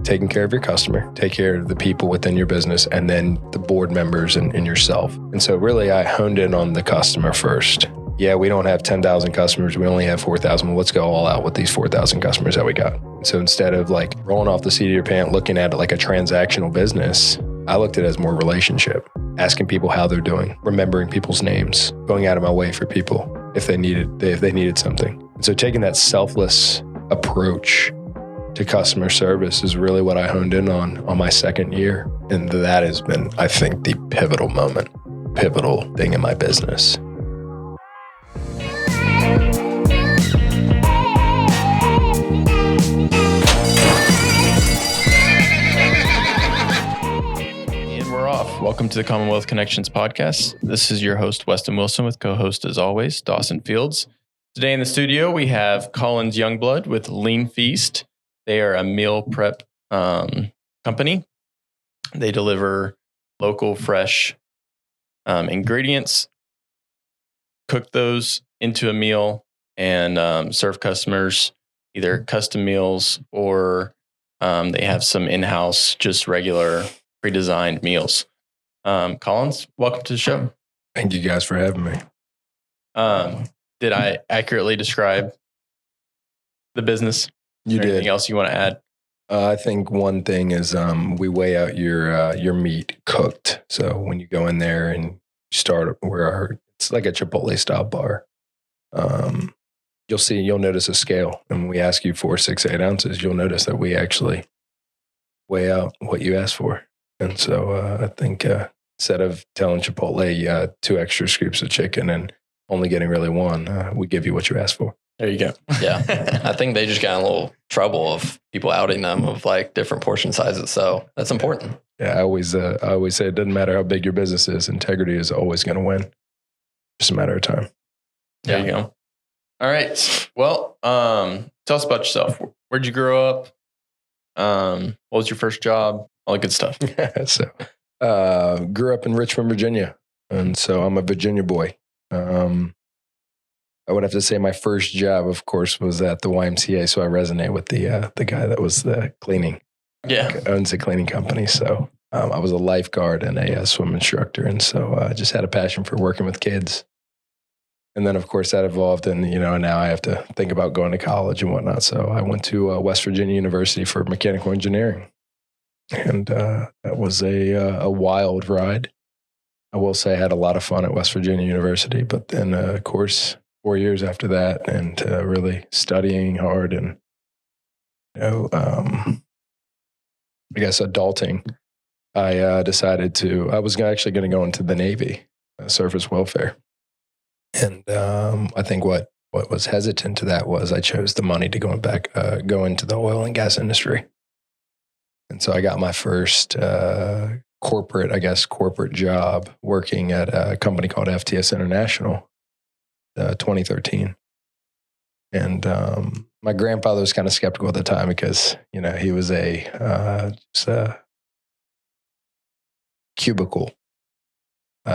taking care of your customer, take care of the people within your business, and then the board members and yourself. And so really I honed in on the customer first. Yeah, we don't have 10,000 customers. We only have 4,000. Well, let's go all out with these 4,000 customers that we got. So instead of like rolling off the seat of your pants, looking at it like a transactional business, I looked at it as more relationship, asking people how they're doing, remembering people's names, going out of my way for people if they needed something. And so taking that selfless approach to customer service is really what I honed in on my second year. And that has been, I think, the pivotal thing in my business. Welcome to the Commonwealth Connections podcast. This is your host, Weston Wilson, with co-host, as always, Dawson Fields. Today in the studio, we have Collins Youngblood with LeanFeast. They are a meal prep company. They deliver local, fresh ingredients, cook those into a meal, and serve customers either custom meals or they have some in-house, just regular pre-designed meals. Collins, welcome to the show. Thank you guys for having me. Did I accurately describe the business? You did. Anything else you want to add? I think one thing is we weigh out your meat cooked. So when you go in there and start it's like a Chipotle style bar. You'll notice a scale, and when we ask you for 6 to 8 ounces, you'll notice that we actually weigh out what you asked for. And so I think instead of telling Chipotle 2 extra scoops of chicken and only getting really 1, we give you what you asked for. There you go. Yeah. I think they just got in a little trouble of people outing them of like different portion sizes. So that's important. Yeah, I always say it doesn't matter how big your business is. Integrity is always going to win. Just a matter of time. There you go. All right. Well, tell us about yourself. Where'd you grow up? What was your first job? All the good stuff. So, grew up in Richmond, Virginia. And so I'm a Virginia boy. I would have to say my first job, of course, was at the YMCA. So I resonate with the guy that was the cleaning. Yeah. Owns a cleaning company. So I was a lifeguard and a swim instructor. And so I just had a passion for working with kids. And then, of course, that evolved. And, now I have to think about going to college and whatnot. So I went to West Virginia University for mechanical engineering. And that was a wild ride. I will say I had a lot of fun at West Virginia University. But then, of course, 4 years after that, and really studying hard and, I guess adulting, I decided I was actually going to go into the Navy, surface welfare. And I think what was hesitant to that was I chose the money to go into the oil and gas industry. And so I got my first corporate job working at a company called FTS International, 2013. And my grandfather was kind of skeptical at the time because, he was just a cubicle.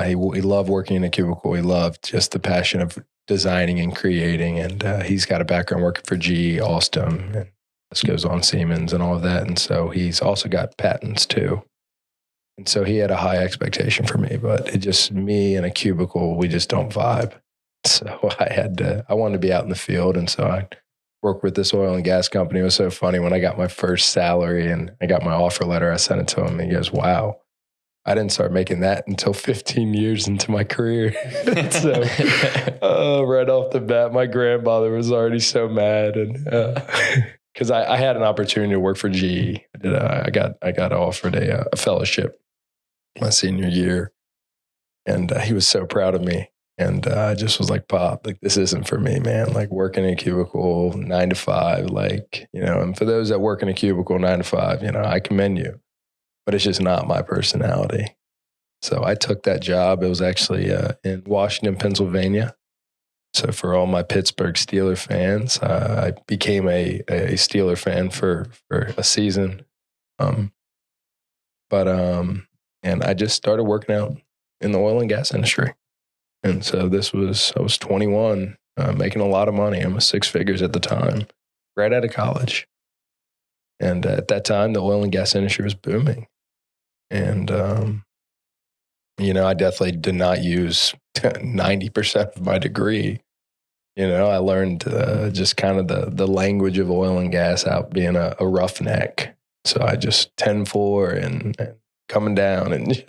He loved working in a cubicle. He loved just the passion of designing and creating. And he's got a background working for GE, Alstom, and this goes on, Siemens and all of that. And so he's also got patents too. And so he had a high expectation for me, but me and a cubicle, we just don't vibe. So I wanted to be out in the field. And so I worked with this oil and gas company. It was so funny when I got my first salary and I got my offer letter, I sent it to him and he goes, wow. I didn't start making that until 15 years into my career. So right off the bat, my grandfather was already so mad. And because I had an opportunity to work for GE. I got offered a fellowship my senior year. And he was so proud of me. And I just was like, Pop, this isn't for me, man. Working in a cubicle 9 to 5, and for those that work in a cubicle 9 to 5, I commend you. But it's just not my personality. So I took that job. It was actually in Washington, Pennsylvania. So for all my Pittsburgh Steelers fans, I became a Steeler fan for a season. And I just started working out in the oil and gas industry. And so I was 21, making a lot of money. I was 6 figures at the time, right out of college. And at that time, the oil and gas industry was booming. And, I definitely did not use 90% of my degree. I learned just kind of the language of oil and gas out being a roughneck. So I just 10-4 and coming down and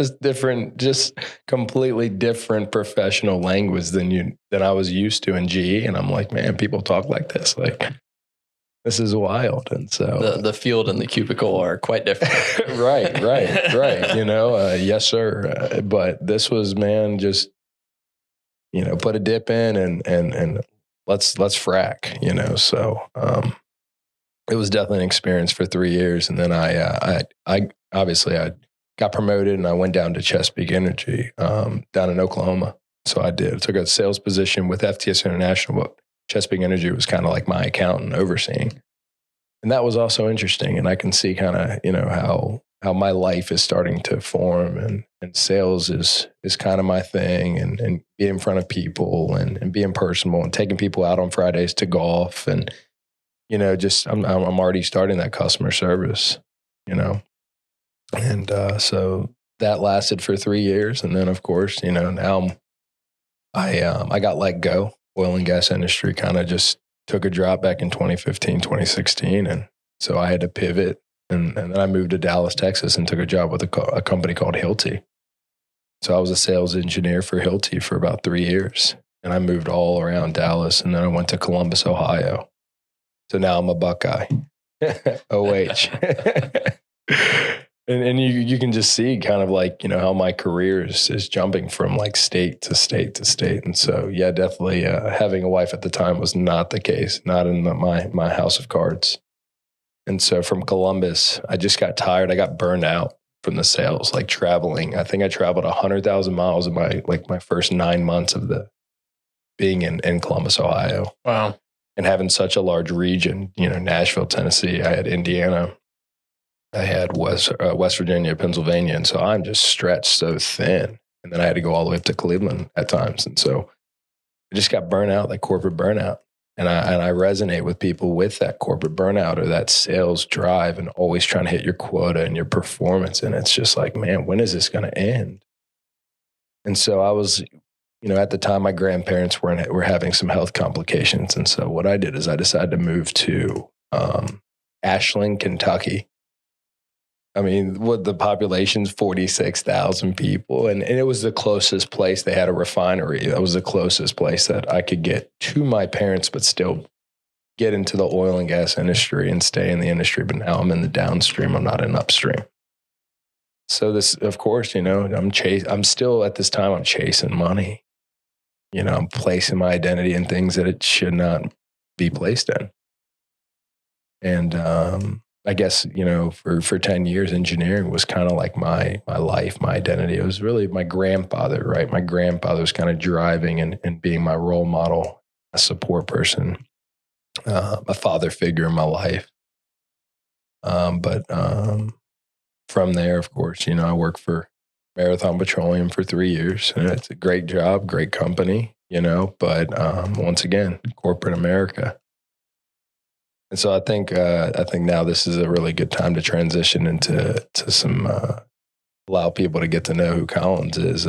just completely different professional language than I was used to in GE. And I'm like, man, people talk like this. Like, this is wild. And so the field and the cubicle are quite different. right. Yes, sir. But this was, man, just, put a dip in and let's frack, So, it was definitely an experience for 3 years. And then I obviously I got promoted and I went down to Chesapeake Energy, down in Oklahoma. So I took a sales position with FTS International, but Chesapeake Energy was kind of like my accountant overseeing. And that was also interesting. And I can see kind of, how my life is starting to form and sales is kind of my thing and being in front of people and being personable and taking people out on Fridays to golf and, I'm already starting that customer service, and so that lasted for 3 years. And then of course, now I got let go. Oil and gas industry kind of just took a drop back in 2015, 2016. And so I had to pivot. And then I moved to Dallas, Texas and took a job with a company called Hilti. So I was a sales engineer for Hilti for about 3 years. And I moved all around Dallas. And then I went to Columbus, Ohio. So now I'm a Buckeye. OH. And you can just see kind of like, how my career is jumping from like state to state to state. And so, yeah, definitely having a wife at the time was not the case, not in my house of cards. And so from Columbus, I just got tired. I got burned out from the sales, like traveling. I think I traveled 100,000 miles in my first 9 months of being in Columbus, Ohio. Wow. And having such a large region, Nashville, Tennessee, I had Indiana, I had West Virginia, Pennsylvania. And so I'm just stretched so thin. And then I had to go all the way up to Cleveland at times. And so I just got burnt out, like corporate burnout. And I resonate with people with that corporate burnout or that sales drive and always trying to hit your quota and your performance. And it's just like, man, when is this going to end? And so I was, at the time, my grandparents were having some health complications. And so what I did is I decided to move to Ashland, Kentucky. I mean, what the population's 46,000 people. And it was the closest place. They had a refinery. That was the closest place that I could get to my parents, but still get into the oil and gas industry and stay in the industry. But now I'm in the downstream. I'm not in upstream. So this, of course, I'm still at this time, I'm chasing money. I'm placing my identity in things that it should not be placed in. And I guess, for 10 years, engineering was kind of like my life, my identity. It was really my grandfather, right? My grandfather was kind of driving and being my role model, a support person, a father figure in my life. But from there, of course, I worked for Marathon Petroleum for 3 years. And it's a great job, great company, but once again, corporate America. And so I think now this is a really good time to transition into some allow people to get to know who Collins is.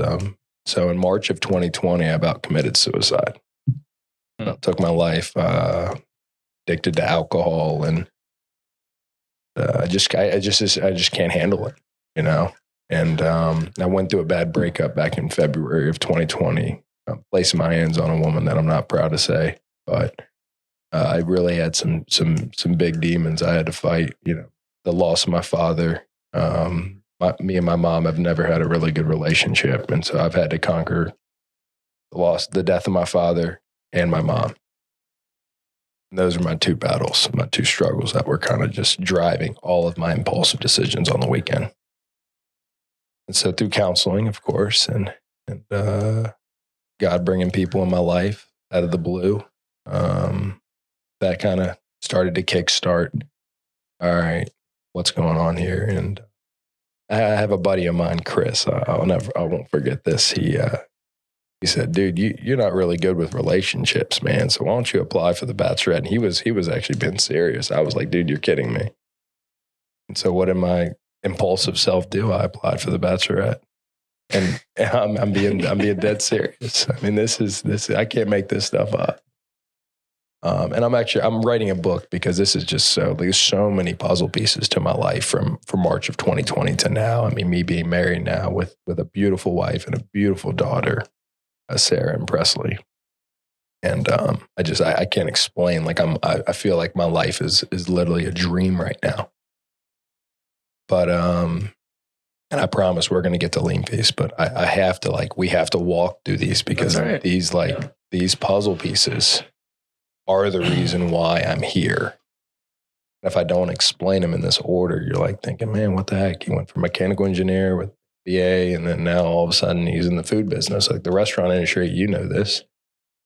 So in March of 2020, I about committed suicide. I took my life, addicted to alcohol, and I just can't handle it, And I went through a bad breakup back in February of 2020, placing my hands on a woman that I'm not proud to say, but I really had some big demons I had to fight. The loss of my father. Me and my mom have never had a really good relationship, and so I've had to conquer the death of my father and my mom. And those are my two battles, my two struggles that were kind of just driving all of my impulsive decisions on the weekend. And so through counseling, of course, and God bringing people in my life out of the blue, that kind of started to kickstart. All right, what's going on here? And I have a buddy of mine, Chris. I won't forget this. He said, "Dude, you're not really good with relationships, man. So why don't you apply for the Bachelor?" And he was actually being serious. I was like, "Dude, you're kidding me." And so what did my impulsive self do? I applied for the Bachelorette. And I'm being dead serious. I mean, this I can't make this stuff up. And I'm writing a book because this is just there's so many puzzle pieces to my life from March of 2020 to now. I mean, me being married now with a beautiful wife and a beautiful daughter, Sarah and Presley. And I can't explain. Like I feel like my life is literally a dream right now. But and I promise we're going to get to LeanFeast, but I have to we have to walk through these because these puzzle pieces are the reason why I'm here. If I don't explain them in this order, you're like thinking, man, what the heck? He went from mechanical engineer with BA, and then now all of a sudden he's in the food business, like the restaurant industry. You know this.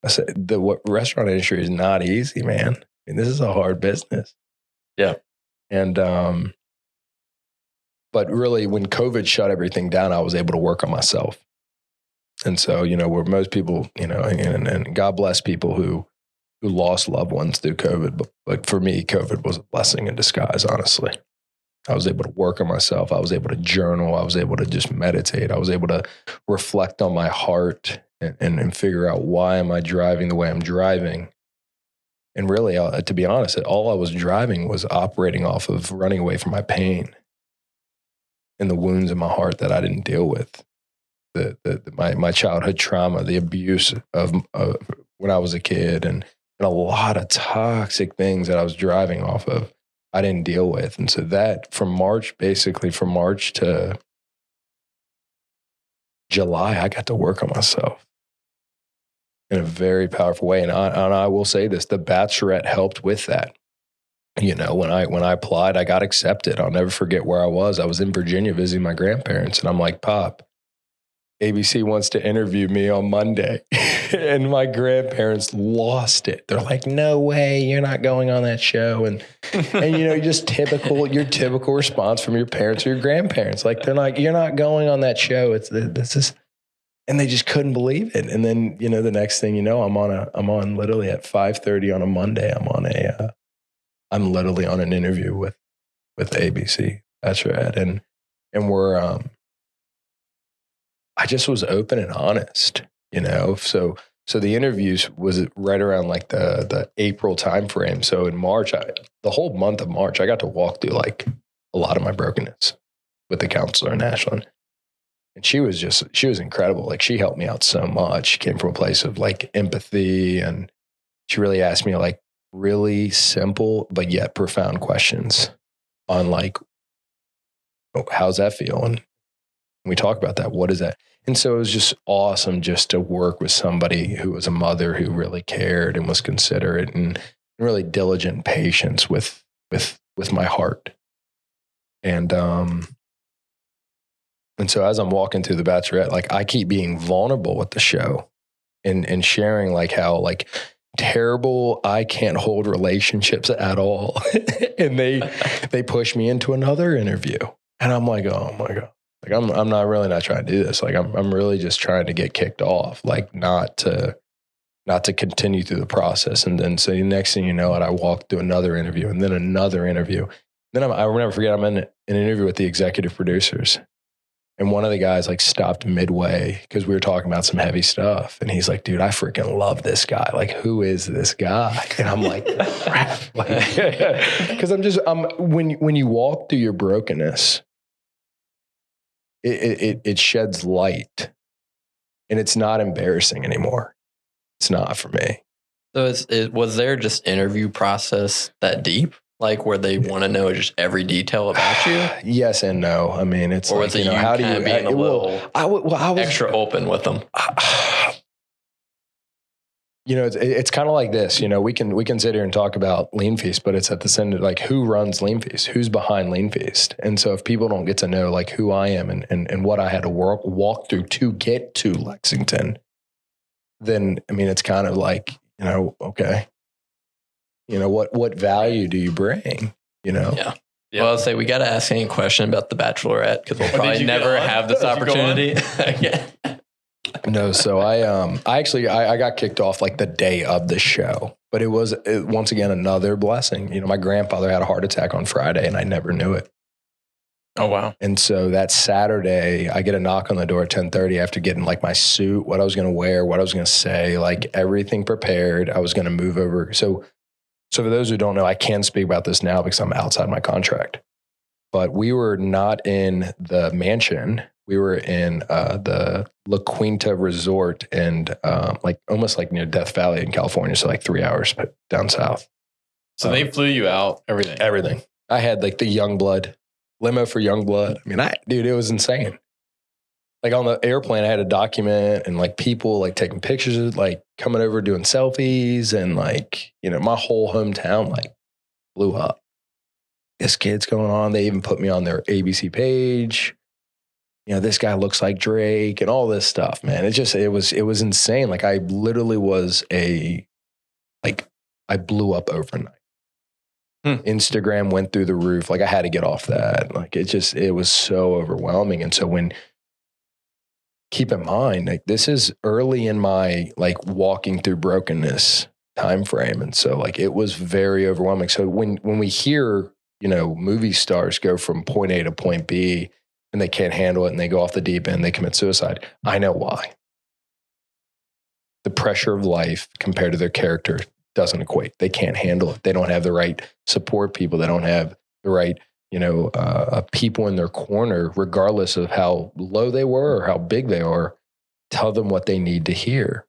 I said the restaurant industry is not easy, man. I mean, this is a hard business. Yeah, and but really, when COVID shut everything down, I was able to work on myself. And so, where most people, and God bless people who lost loved ones through COVID. But for me, COVID was a blessing in disguise, honestly. I was able to work on myself. I was able to journal. I was able to just meditate. I was able to reflect on my heart and figure out why am I driving the way I'm driving. And really, to be honest, all I was driving was operating off of running away from my pain and the wounds in my heart that I didn't deal with. My childhood trauma, the abuse of when I was a kid, and a lot of toxic things that I was driving off of, I didn't deal with. And so that from March to July, I got to work on myself in a very powerful way. And I will say this, the Bachelorette helped with that. When I applied, I got accepted. I'll never forget where I was. I was in Virginia visiting my grandparents, and I'm like, Pop, ABC wants to interview me on Monday. And my grandparents lost it. They're like, no way, you're not going on that show. And just your typical response from your parents or your grandparents. Like, they're like, you're not going on that show. And they just couldn't believe it. And then, the next thing you know, I'm on literally at 5:30 on a Monday. I'm literally on an interview with ABC Bachelorette. And we're, I just was open and honest, So the interviews was right around like the April timeframe. So in March, the whole month of March, I got to walk through like a lot of my brokenness with the counselor in Ashland. And she was incredible. Like, she helped me out so much. She came from a place of like empathy, and she really asked me like really simple but yet profound questions on like, how's that feel? And we talk about that. What is that? And so it was just awesome just to work with somebody who was a mother who really cared and was considerate and really diligent and patient with my heart. And so as I'm walking through the Bachelorette, like, I keep being vulnerable with the show and sharing like how like terrible I can't hold relationships at all. And they push me into another interview. And I'm like, oh my God. Like, I'm not trying to do this. Like, I'm really just trying to get kicked off, like not to continue through the process. And then, so the next thing you know, I walked through another interview and then another interview. Then I'll never forget, I'm in an interview with the executive producers. And one of the guys like stopped midway because we were talking about some heavy stuff. And he's like, dude, I freaking love this guy. Like, who is this guy? And I'm like, crap. Because when you walk through your brokenness, it sheds light, and it's not embarrassing anymore. It's not for me. So was there just interview process that deep? Like, where they want to know just every detail about you? Yes and no. I mean, it's or like, was it how do you being a little I was extra open with them? It's kind of like this. We can sit here and talk about LeanFeast, but it's at the center, like, who runs LeanFeast? Who's behind LeanFeast? And so if people don't get to know like who I am and what I had to walk through to get to Lexington, then I mean, it's kind of like, okay, what value do you bring? Yeah. Well, I'll say we got to ask any question about the Bachelorette, because we'll probably never have this opportunity again. No, so I got kicked off like the day of the show, but it was once again another blessing. My grandfather had a heart attack on Friday, and I never knew it. Oh, wow. And so that Saturday, I get a knock on the door at 10:30 after getting like my suit, what I was going to wear, what I was going to say, like everything prepared. I was going to move over. So for those who don't know, I can speak about this now because I'm outside my contract. But we were not in the mansion. We were in the La Quinta Resort and like almost like near Death Valley in California. So like 3 hours down south. So they flew you out, everything. Everything. I had like the Youngblood limo for Youngblood. I mean, dude, it was insane. Like on the airplane, I had a document and like people like taking pictures, like coming over doing selfies, and like, you know, my whole hometown like blew up. This kid's going on. They even put me on their ABC page. You know, this guy looks like Drake and all this stuff, man. It was insane. Like I literally was I blew up overnight. Instagram went through the roof. Like I had to get off that. Like it was so overwhelming. And so keep in mind, like this is early in my like walking through brokenness time frame. And so like it was very overwhelming. So when we hear, you know, movie stars go from point A to point B and they can't handle it and they go off the deep end, they commit suicide, I know why. The pressure of life compared to their character doesn't equate. They can't handle it. They don't have the right support people. They don't have the right, you know, people in their corner, regardless of how low they were or how big they are, tell them what they need to hear.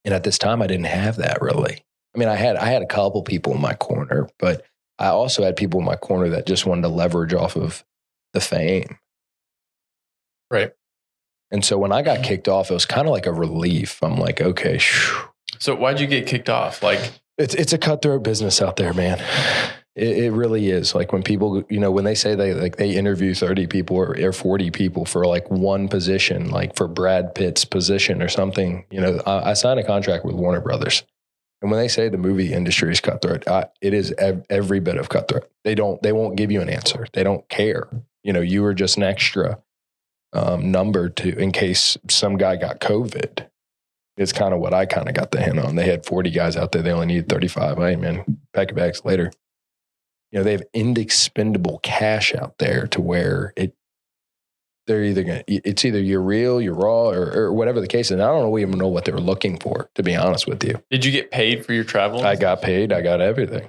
And at this time, I didn't have that really. I mean, I had a couple people in my corner, but I also had people in my corner that just wanted to leverage off of the fame. Right. And so when I got kicked off, it was kind of like a relief. I'm like, okay. So why'd you get kicked off? Like it's a cutthroat business out there, man. It really is. Like when people, you know, when they say they interview 30 people or 40 people for like one position, like for Brad Pitt's position or something, you know, I signed a contract with Warner Brothers. And when they say the movie industry is cutthroat, it is every bit of cutthroat. They won't give you an answer. They don't care. You know, you were just an extra number in case some guy got COVID. It's kind of what I kind of got the hint on. They had 40 guys out there. They only needed 35. Hey, man, pack your bags later. You know, they have inexpendable cash out there to where it's either you're real, you're raw, or whatever the case is. And I don't even know what they were looking for, to be honest with you. Did you get paid for your travel? I got paid. I got everything.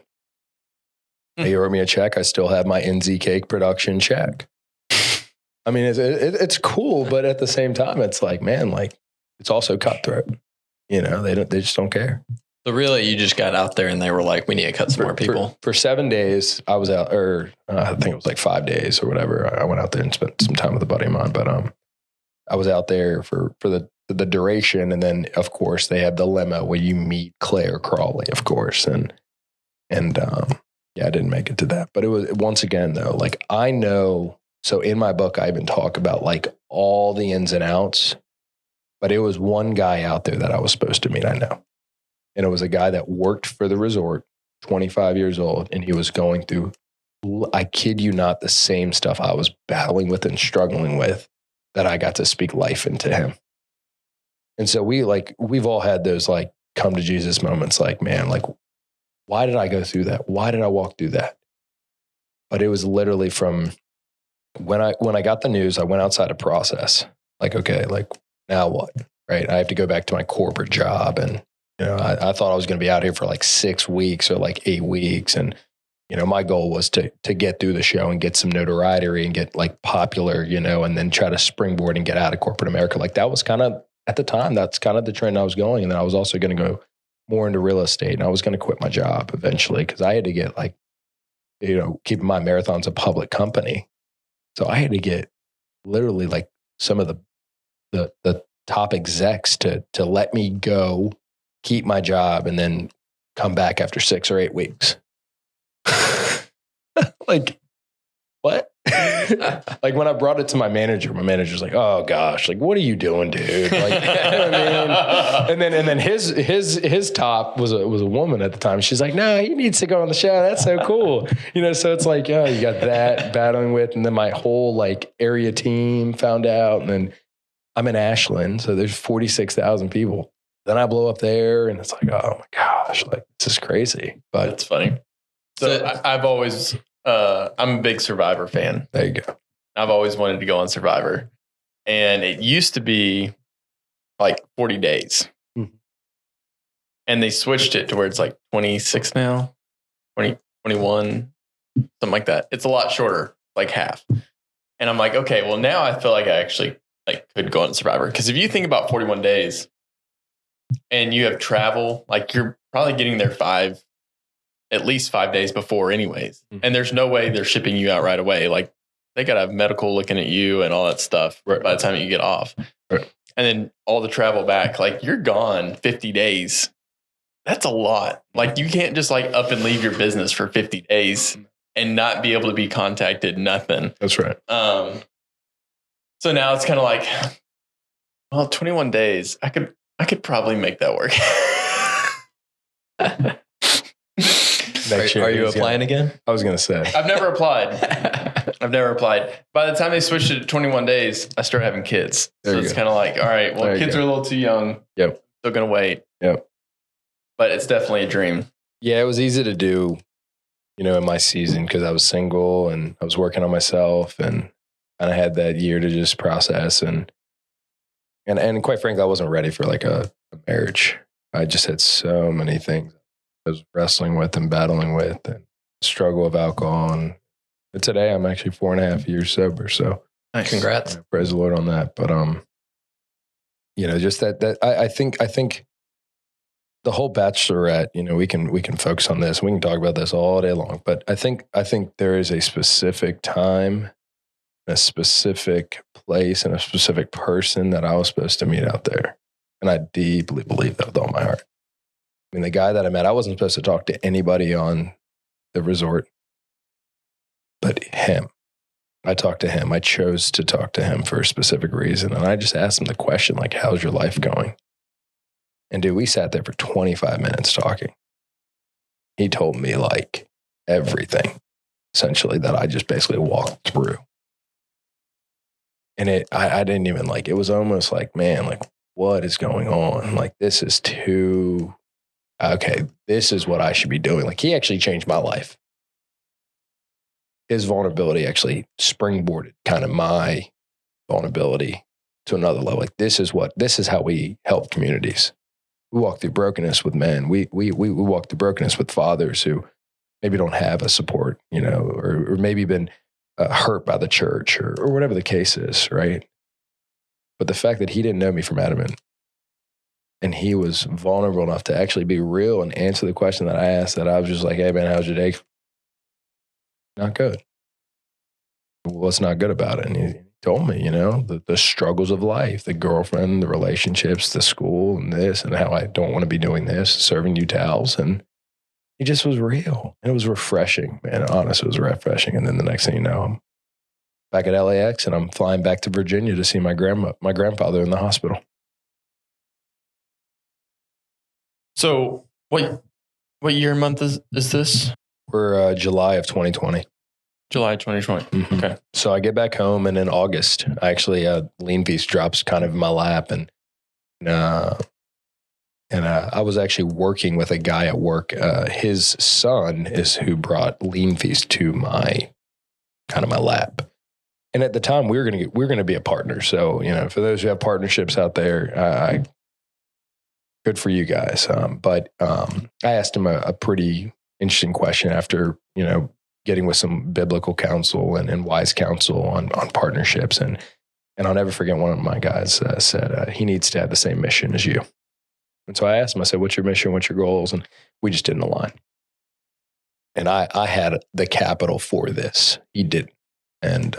They wrote me a check. I still have my NZ Cake production check. I mean, it's cool, but at the same time, it's like, man, like it's also cutthroat. You know, they just don't care. So really, you just got out there and they were like, we need to cut some more people. For 7 days, I was out, or I think it was like 5 days or whatever. I went out there and spent some time with a buddy of mine. But I was out there for the duration. And then, of course, they have the limo where you meet Claire Crawley, of course. And yeah, I didn't make it to that. But it was, once again, though, like I know, so in my book, I even talk about like all the ins and outs. But it was one guy out there that I was supposed to meet, I know. And it was a guy that worked for the resort, 25 years old, and he was going through, I kid you not, the same stuff I was battling with and struggling with, that I got to speak life into him. And so we've all had those like come to Jesus moments, like, man, like, why did I go through that? Why did I walk through that? But it was literally from when I got the news, I went outside a process. Like, okay, like now what? Right? I have to go back to my corporate job. And, you know, I thought I was going to be out here for like 6 weeks or like 8 weeks. And, you know, my goal was to get through the show and get some notoriety and get like popular, you know, and then try to springboard and get out of corporate America. Like that was kind of, at the time, that's kind of the trend I was going. And then I was also going to go more into real estate. And I was going to quit my job eventually because I had to get like, you know, keeping my marathon's a public company. So I had to get literally like some of the top execs to let me go, keep my job, and then come back after 6 or 8 weeks. Like, what? Like when I brought it to my manager's like, oh gosh, like, what are you doing, dude? Like, you know what I mean? And then his top was a woman at the time. She's like, no, he needs to go on the show. That's so cool. You know, so it's like, oh, you got that battling with, and then my whole like area team found out, and then I'm in Ashland, so there's 46,000 people. Then I blow up there, and it's like, oh my gosh, like this is crazy. But it's funny. So I've always, I'm a big Survivor fan. There you go. I've always wanted to go on Survivor. And it used to be like 40 days. And they switched it to where it's like 26 now, 20, 21, something like that. It's a lot shorter, like half. And I'm like, okay, well, now I feel like I actually like could go on Survivor. Because if you think about 41 days and you have travel, like you're probably getting there at least 5 days before anyways. And there's no way they're shipping you out right away. Like they got to have medical looking at you and all that stuff by the time you get off. Right. And then all the travel back, like you're gone 50 days. That's a lot. Like you can't just like up and leave your business for 50 days and not be able to be contacted, nothing. That's right. So now it's kind of like, well, 21 days, I could probably make that work. Are you applying again? I was going to say. I've never applied. By the time they switched it to 21 days, I started having kids. So it's kind of like, all right, well, kids are a little too young. Yep. Still going to wait. Yep. But it's definitely a dream. Yeah, it was easy to do, in my season because I was single and I was working on myself and kind of had that year to just process and quite frankly, I wasn't ready for like a marriage. I just had so many things I was wrestling with and battling with and struggle of alcohol. And today I'm actually 4.5 years sober. So nice. Congrats. Praise the Lord on that. But, just that I think the whole Bachelorette, we can focus on this. We can talk about this all day long. But I think there is a specific time, a specific place, and a specific person that I was supposed to meet out there. And I deeply believe that with all my heart. I mean, the guy that I met, I wasn't supposed to talk to anybody on the resort, but him. I talked to him. I chose to talk to him for a specific reason. And I just asked him the question, like, how's your life going? And dude, we sat there for 25 minutes talking. He told me like everything, essentially, that I just basically walked through. And I didn't even like, it was almost like, man, like, what is going on? Like, this is too, okay, this is what I should be doing. Like, he actually changed my life. His vulnerability actually springboarded kind of my vulnerability to another level. Like, this is how we help communities. We walk through brokenness with men. We walk through brokenness with fathers who maybe don't have a support, or maybe been hurt by the church or whatever the case is, right? But the fact that he didn't know me from Adam and he was vulnerable enough to actually be real and answer the question that I asked, that I was just like, hey man, how's your day? Not good. What's not good about it? And he told me, the struggles of life, the girlfriend, the relationships, the school, and this, and how I don't want to be doing this, serving you towels. And he just was real. And it was refreshing, man. Honestly, it was refreshing. And then the next thing you know, I'm back at LAX and I'm flying back to Virginia to see my grandfather in the hospital. So what year and month is this? We're July of 2020. July 2020. Mm-hmm. Okay. So I get back home, and in August, I actually LeanFeast drops kind of in my lap, and I was actually working with a guy at work. His son is who brought LeanFeast to my lap. And at the time, we were going to be a partner. So for those who have partnerships out there, good for you guys. But I asked him a pretty interesting question after getting with some biblical counsel and wise counsel on partnerships. And I'll never forget one of my guys said, he needs to have the same mission as you. And so I asked him, I said, what's your mission? What's your goals? And we just didn't align. And I had the capital for this. He didn't. And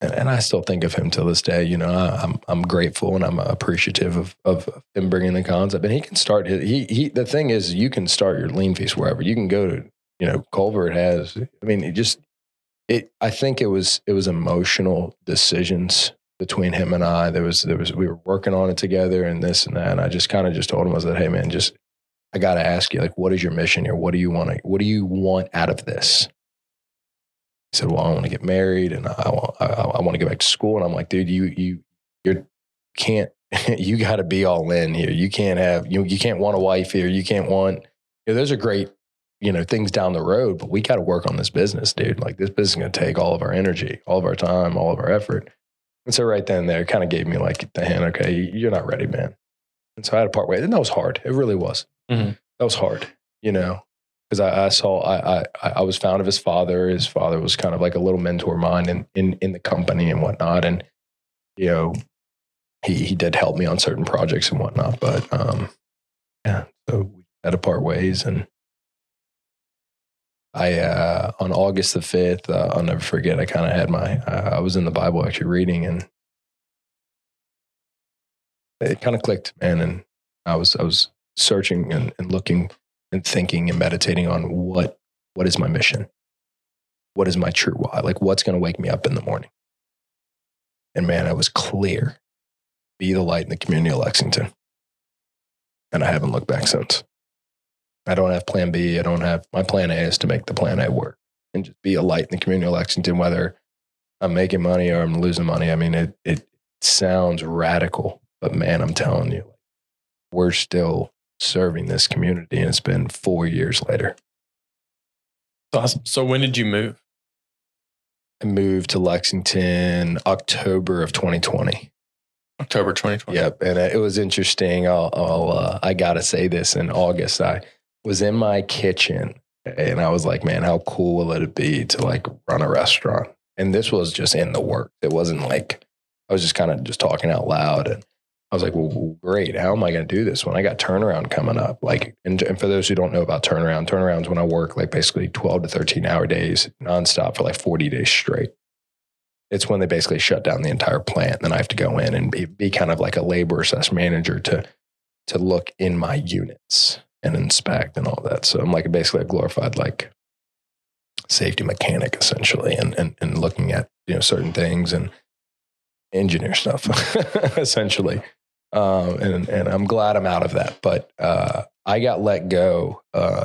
I still think of him till this day. I'm grateful and I'm appreciative of him bringing the concept. And he can start the thing is, you can start your LeanFeast wherever. You can go to, Culver has, I think it was emotional decisions between him and I. We were working on it together and this and that. And I just kind of told him, I said, hey man, I got to ask you, like, what is your mission here? What do you want out of this? He said, well, I want to get married and I want to go back to school. And I'm like, dude, you can't, you got to be all in here. You can't have, you can't want a wife here. You can't want, those are great, things down the road, but we got to work on this business, dude. Like this business is going to take all of our energy, all of our time, all of our effort. And so right then and there, it kind of gave me like the hand, okay, you're not ready, man. And so I had to part ways. And that was hard. It really was. Mm-hmm. That was hard, because I was fond of his father. His father was kind of like a little mentor of mine in the company and whatnot. And, he did help me on certain projects and whatnot, but, so we had to part ways. And on August the 5th, I'll never forget, I kind of had I was in the Bible actually reading, and it kind of clicked, man. And I was searching and looking and thinking and meditating on what is my mission? What is my true why? Like what's going to wake me up in the morning? And man, it was clear. Be the light in the community of Lexington. And I haven't looked back since. I don't have plan B. My plan A is to make the plan A work and just be a light in the community of Lexington, whether I'm making money or I'm losing money. I mean, it sounds radical, but man, I'm telling you, we're still serving this community, and it's been 4 years later. Awesome. So when did you move? I moved to Lexington October of 2020. October 2020. Yep. And it was interesting. I got to say this, in August, I was in my kitchen and I was like, man, how cool will it be to like run a restaurant? And this was just in the work. It wasn't like, I was just kind of just talking out loud. And I was like, well, great. How am I going to do this when I got turnaround coming up? Like, and for those who don't know about turnarounds when I work like basically 12 to 13 hour days nonstop for like 40 days straight. It's when they basically shut down the entire plant. Then I have to go in and be kind of like a labor/manager to look in my units and inspect and all that. So I'm like basically a glorified like safety mechanic essentially, and looking at certain things and engineer stuff essentially. And I'm glad I'm out of that. But I got let go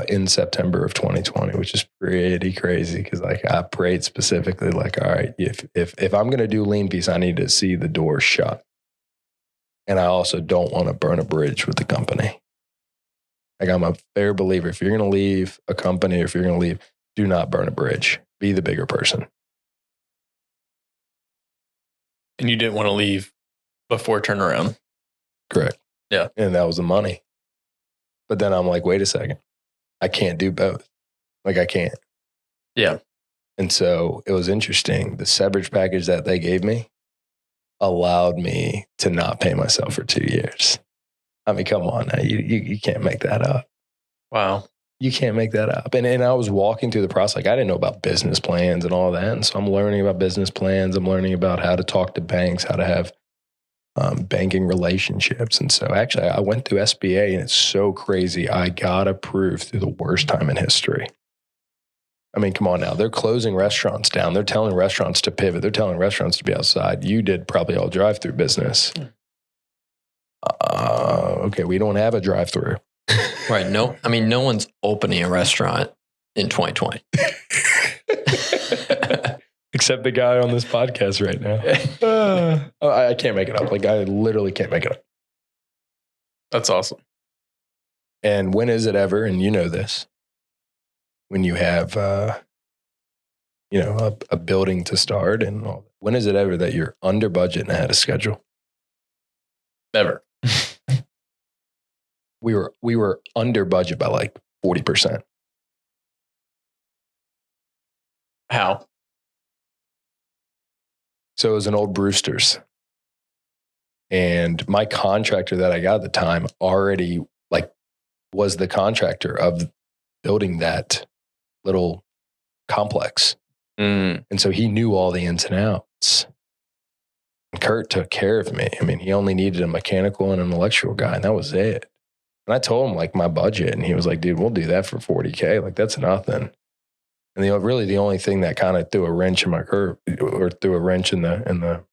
in September of 2020, which is pretty crazy because like I prayed specifically like, all right, if I'm going to do LeanFeast, I need to see the door shut. And I also don't want to burn a bridge with the company. Like I'm a fair believer. If you're going to leave a company, or if you're going to leave, do not burn a bridge. Be the bigger person. And you didn't want to leave before turnaround. Correct. Yeah. And that was the money. But then I'm like, wait a second. I can't do both. Like I can't. Yeah. And so it was interesting. The severance package that they gave me allowed me to not pay myself for 2 years. I mean, come on now. You can't make that up. Wow. You can't make that up. And I was walking through the process. Like I didn't know about business plans and all that. And so I'm learning about business plans. I'm learning about how to talk to banks, how to have banking relationships. And so actually I went through SBA, and it's so crazy. I got approved through the worst time in history. I mean, come on now. They're closing restaurants down. They're telling restaurants to pivot. They're telling restaurants to be outside. You did probably all drive-through business. Okay, we don't have a drive-through. Right. No one's opening a restaurant in 2020. Except the guy on this podcast right now. I can't make it up. Like I literally can't make it up. That's awesome. And when is it ever, and you know this, when you have, a building to start and all that, when is it ever that you're under budget and ahead of schedule? Never. We were under budget by like 40%. How? So it was an old Brewster's. And my contractor that I got at the time already like was the contractor of building that little complex. Mm. And so he knew all the ins and outs. And Kurt took care of me. I mean, he only needed a mechanical and an electrical guy, and that was it. And I told him like my budget, and he was like, dude, we'll do that for $40K. Like that's nothing. And the only thing that kind of threw a wrench in my curve, or threw a wrench in the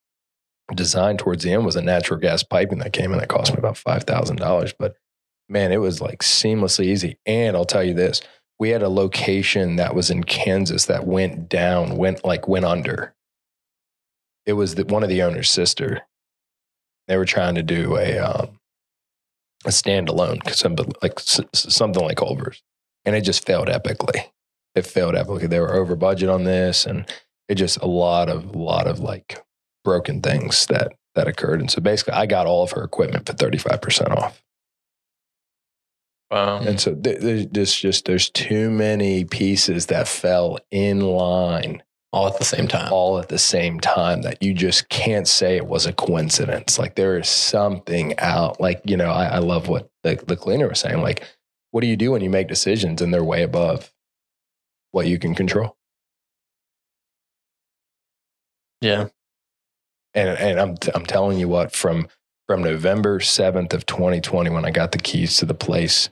design towards the end, was a natural gas piping that came in that cost me about $5,000. But man, it was like seamlessly easy. And I'll tell you this, we had a location that was in Kansas that went under. It was one of the owner's sister. They were trying to do a standalone, something like Culver's. And it just failed epically. It failed epically. They were over budget on this, and it just a lot of like broken things that occurred. And so basically I got all of her equipment for 35% off. Wow. And so there's too many pieces that fell in line All at the same time that you just can't say it was a coincidence. Like there is something out, like, you know, I love what the cleaner was saying. Like, what do you do when you make decisions and they're way above what you can control? Yeah. And I'm telling you what, from November 7th of 2020, when I got the keys to the place,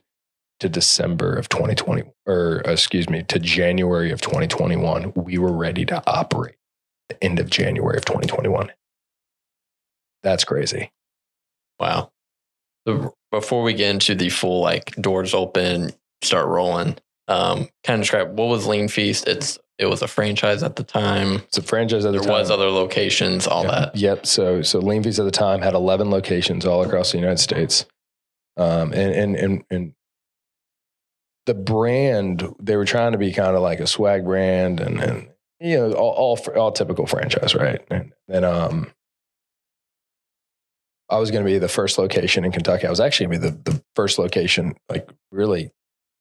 to December of 2020, to January of 2021, we were ready to operate the end of January of 2021. That's crazy. Wow. So before we get into the full, like, doors open, start rolling, kind of describe what was LeanFeast. It was a franchise at the time. It's a franchise at the time. There was other locations, all that. Yep. So LeanFeast at the time had 11 locations all across the United States. And the brand, they were trying to be kind of like a swag brand and you know, all typical franchise, right? And I was going to be the first location in Kentucky. I was actually going to be the first location, like really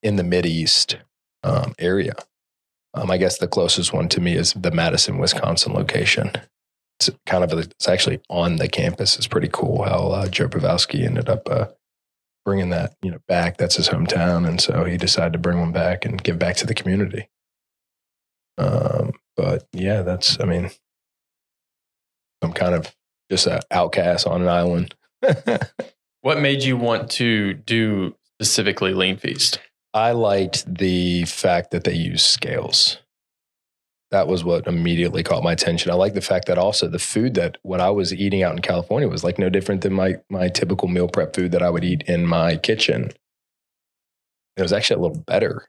in the Mideast area. I guess the closest one to me is the Madison, Wisconsin location. It's actually on the campus. It's pretty cool how Joe Pawlowski ended up bringing that, you know, back. That's his hometown, and so he decided to bring one back and give back to the community. But yeah, I'm kind of just an outcast on an island. What made you want to do specifically LeanFeast? I liked the fact that they use scales. That was what immediately caught my attention. I like the fact that also the food that what I was eating out in California was like no different than my typical meal prep food that I would eat in my kitchen. It was actually a little better.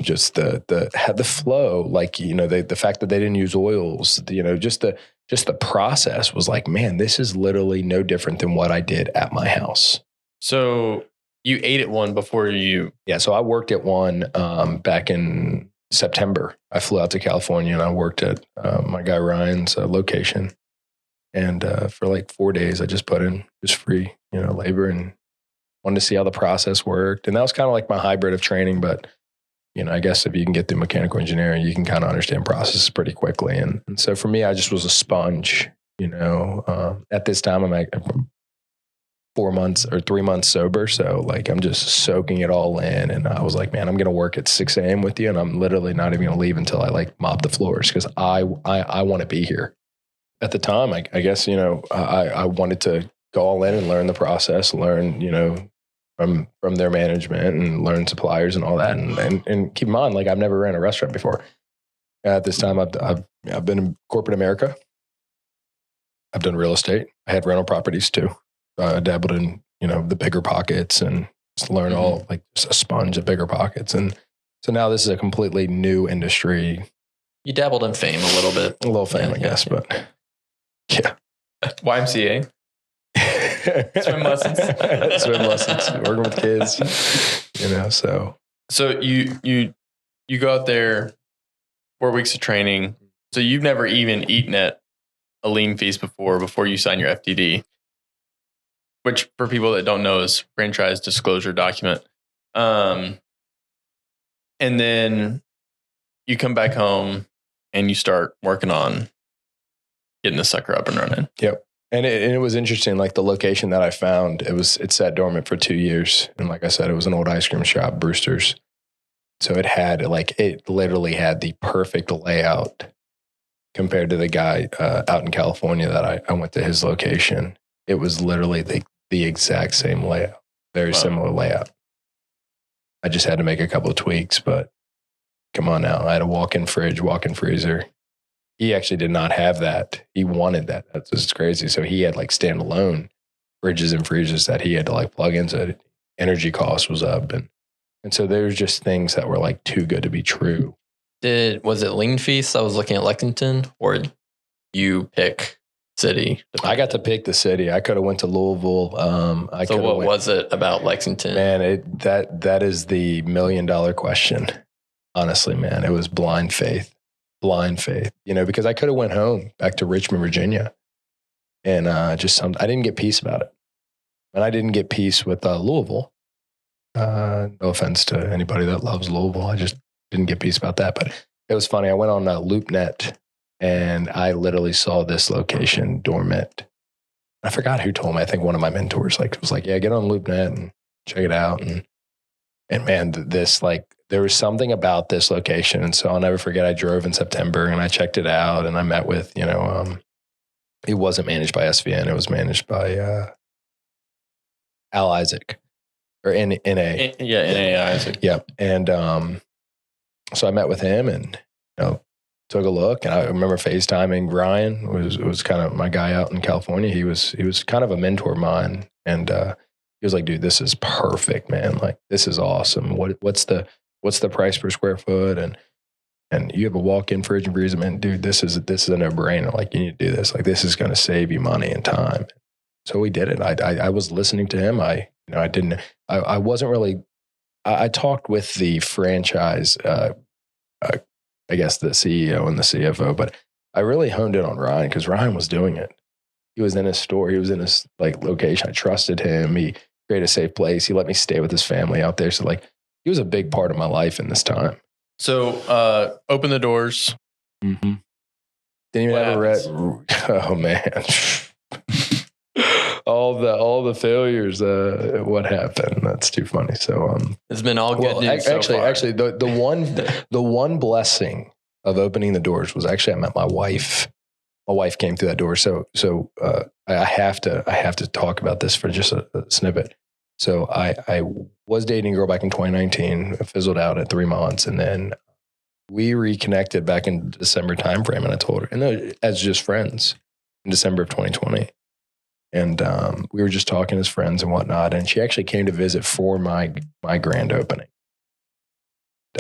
Just the flow, like, you know, the fact that they didn't use oils, you know, just the process was like, man, this is literally no different than what I did at my house. So you ate at one before you? Yeah. So I worked at one back in September. I flew out to California and I worked at my guy Ryan's location. And for like 4 days, I just put in just free, you know, labor and wanted to see how the process worked. And that was kind of like my hybrid of training. But, you know, I guess if you can get through mechanical engineering, you can kind of understand processes pretty quickly. And so for me, I just was a sponge, you know. At this time, I'm 4 months or 3 months sober. So like, I'm just soaking it all in. And I was like, man, I'm going to work at 6 a.m. with you. And I'm literally not even going to leave until I like mop the floors because I want to be here. At the time, I guess, you know, I wanted to go all in and learn the process, learn, you know, from their management and learn suppliers and all that. And keep in mind, like I've never ran a restaurant before. At this time, I've been in corporate America. I've done real estate. I had rental properties too. I dabbled in, you know, the bigger pockets and just learn all like just a sponge of bigger pockets. And so now this is a completely new industry. You dabbled in fame a little bit. A little fame, I guess, but yeah. YMCA. Swim lessons. Swim lessons. Working with kids, you know, so. So you go out there, 4 weeks of training. So you've never even eaten at a LeanFeast before you sign your FDD, which for people that don't know is franchise disclosure document. And then you come back home and you start working on getting the sucker up and running. Yep. And it was interesting, like the location that I found, it sat dormant for 2 years. And like I said, it was an old ice cream shop, Brewster's. So it literally had the perfect layout compared to the guy out in California that I went to his location. It was literally the exact same layout, very similar layout. I just had to make a couple of tweaks, but come on now. I had a walk-in fridge, walk-in freezer. He actually did not have that. He wanted that. That's just crazy. So he had like standalone fridges and freezers that he had to like plug into. Energy cost was up. And so there's just things that were like too good to be true. Was it LeanFeast I was looking at Lexington, or you pick city? I got to pick the city. I could have went to Louisville. So what was it about Lexington? Man, that is the $1 million question. Honestly, man, it was blind faith, because I could have went home back to Richmond, Virginia, and I didn't get peace about it. And I didn't get peace with Louisville. No offense to anybody that loves Louisville. I just didn't get peace about that. But it was funny. I went on LoopNet and I literally saw this location dormant. I forgot who told me. I think one of my mentors was like, yeah, get on LoopNet and check it out. And man, there was something about this location. And so I'll never forget, I drove in September and I checked it out and I met with, it wasn't managed by SVN. It was managed by Al Isaac or NA. NA Isaac. Yeah. And so I met with him and, took a look, and I remember FaceTiming Ryan, was kind of my guy out in California. He was kind of a mentor of mine. And he was like, dude, this is perfect, man. Like, this is awesome. What's the price per square foot? And you have a walk-in fridge and freezer, man, dude, this is a no-brainer. Like, you need to do this. Like, this is going to save you money and time. So we did it. I was listening to him. I wasn't really, I talked with the franchise, I guess the CEO and the CFO, but I really honed in on Ryan because Ryan was doing it. He was in his store. He was in his location. I trusted him. He created a safe place. He let me stay with his family out there. So he was a big part of my life in this time. So open the doors. Mm-hmm. Didn't even have a red. Oh man. all the failures. What happened? That's too funny. So it's been all good news. Actually, the one blessing of opening the doors was actually I met my wife. My wife came through that door. So I have to talk about this for just a snippet. So I was dating a girl back in 2019. Fizzled out at 3 months, and then we reconnected back in December timeframe. And I told her, and as just friends, in December of 2020. And we were just talking as friends and whatnot. And she actually came to visit for my grand opening.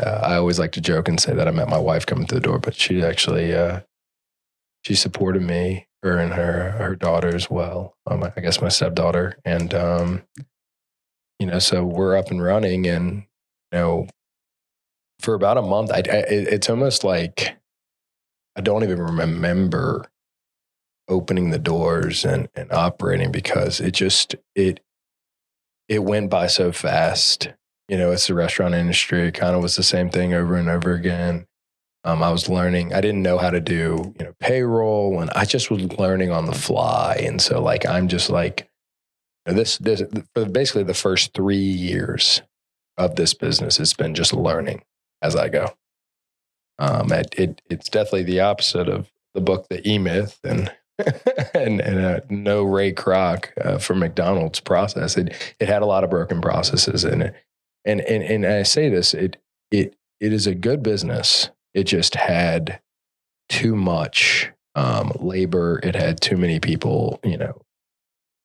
I always like to joke and say that I met my wife coming through the door, but she actually she supported me, her and her daughter as well. I guess my stepdaughter. And so we're up and running, and for about a month, it's almost like I don't even remember opening the doors and operating because it went by so fast. It's the restaurant industry. It kind of was the same thing over and over again. I was learning. I didn't know how to do, payroll, and I just was learning on the fly. And so I'm just this for basically the first 3 years of this business, it's been just learning as I go. It's definitely the opposite of the book, The E-Myth, and no Ray Kroc from McDonald's process. It had a lot of broken processes in it. And I say this, it is a good business. It just had too much labor. It had too many people,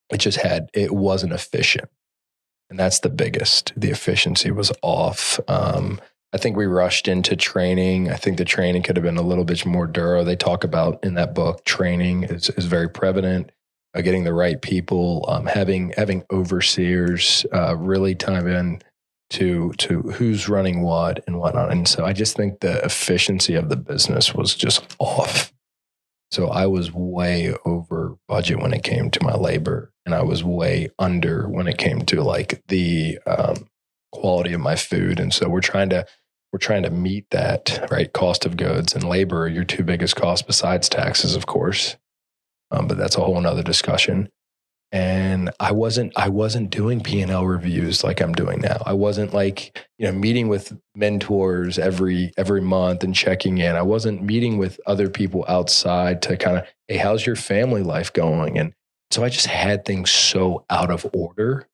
it wasn't efficient. And that's the biggest. The efficiency was off. I think we rushed into training. I think the training could have been a little bit more thorough. They talk about in that book, training is very prevalent. Getting the right people, having overseers, really time in to who's running what and whatnot. And so I just think the efficiency of the business was just off. So I was way over budget when it came to my labor, and I was way under when it came to the quality of my food. And so we're trying to meet that, right? Cost of goods and labor are your two biggest costs besides taxes, of course. But that's a whole nother discussion. And I wasn't doing P&L reviews like I'm doing now. I wasn't meeting with mentors every month and checking in. I wasn't meeting with other people outside to kind of, hey, how's your family life going? And so I just had things so out of order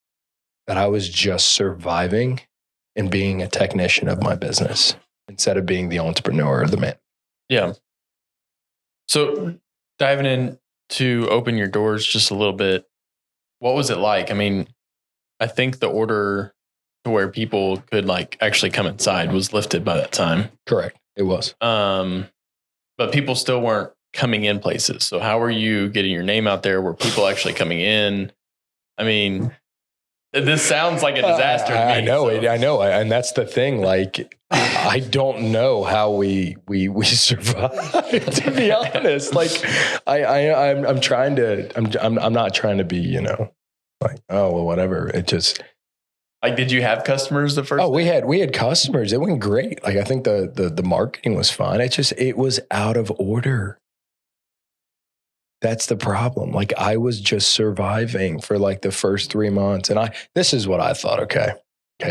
that I was just surviving and being a technician of my business instead of being the entrepreneur or the man. Yeah. So diving in to open your doors just a little bit, what was it like? I mean, I think the order to where people could actually come inside was lifted by that time. Correct. It was. But people still weren't coming in places. So how are you getting your name out there? Were people actually coming in? I mean, this sounds like a disaster. I know it. I know. And that's the thing. Like, I don't know how we survive, to be honest. Like, I'm trying to, I'm not trying to be, like, oh, well, whatever. It just, like, did you have customers the first? Oh, we had customers. It went great. Like, I think the marketing was fine. It was out of order. That's the problem. Like, I was just surviving for like the first 3 months. And this is what I thought. Okay,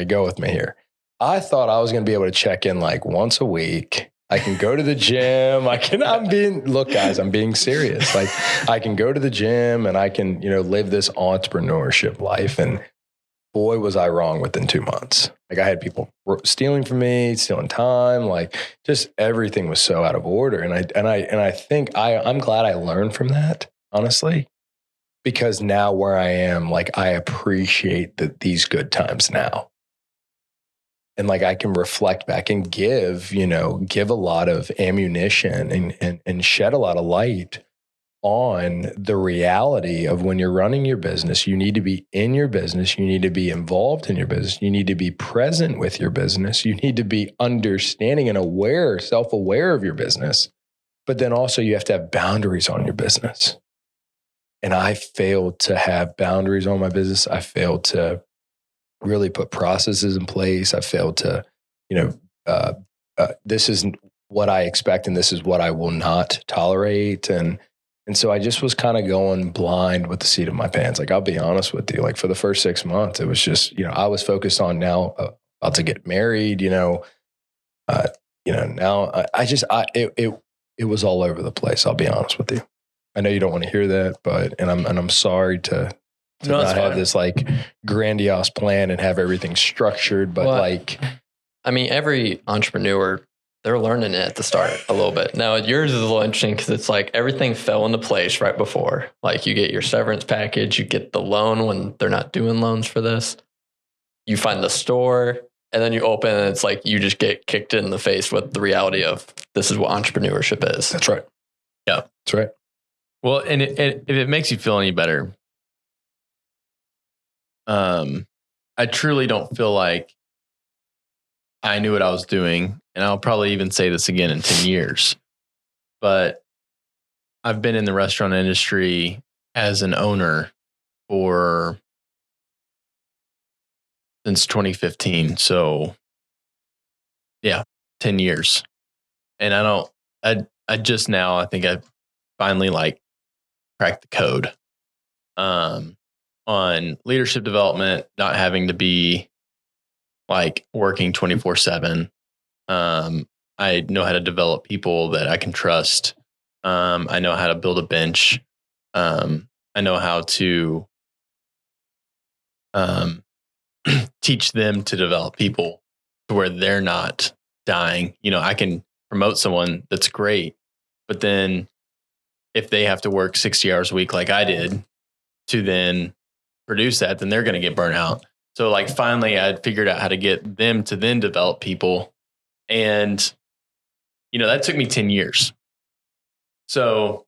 go with me here. I thought I was going to be able to check in like once a week. I can go to the gym. Look, guys, I'm being serious. Like, I can go to the gym and I can, live this entrepreneurship life. And boy, was I wrong within 2 months. Like, I had people stealing from me, stealing time. Like, just everything was so out of order. And I think I'm glad I learned from that, honestly, because now where I am, like, I appreciate these good times now. And like, I can reflect back and give a lot of ammunition and shed a lot of light on the reality of when you're running your business. You need to be in your business. You need to be involved in your business. You need to be present with your business. You need to be understanding and self-aware of your business. But then also you have to have boundaries on your business. And I failed to have boundaries on my business. I failed to really put processes in place. I failed to, this is what I expect and this is what I will not tolerate. And so I just was kind of going blind with the seat of my pants. Like, I'll be honest with you, like, for the first 6 months, it was just, I was focused on now about to get married, now it was all over the place. I'll be honest with you. I know you don't want to hear that, but, and I'm sorry to not have this like grandiose plan and have everything structured, but every entrepreneur, they're learning it at the start a little bit. Now, yours is a little interesting because it's like everything fell into place right before. Like, you get your severance package, you get the loan when they're not doing loans for this. You find the store, and then you open, and it's like you just get kicked in the face with the reality of this is what entrepreneurship is. That's right. Yeah, that's right. Well, and if it makes you feel any better, I truly don't feel like I knew what I was doing. And I'll probably even say this again in 10 years, but I've been in the restaurant industry as an owner since 2015. So yeah, 10 years. And I just now, I think I finally like cracked the code, on leadership development, not having to be like working 24/7. I know how to develop people that I can trust. I know how to build a bench. I know how to teach them to develop people to where they're not dying. I can promote someone that's great, but then if they have to work 60 hours a week like I did to then produce that, then they're going to get burnt out. So like, finally I figured out how to get them to then develop people. And, that took me 10 years. So,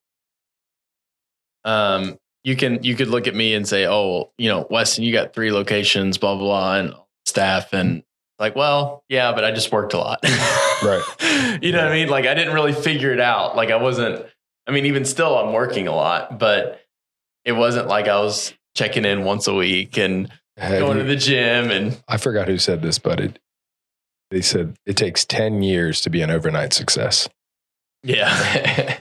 you could look at me and say, oh, Weston, you got 3 locations, blah, blah, blah, and staff. And like, well, yeah, but I just worked a lot. Right. You know what I mean? Like, I didn't really figure it out. Like, even still I'm working a lot, but it wasn't like I was checking in once a week and going to the gym. And I forgot who said this, but they said it takes 10 years to be an overnight success. Yeah.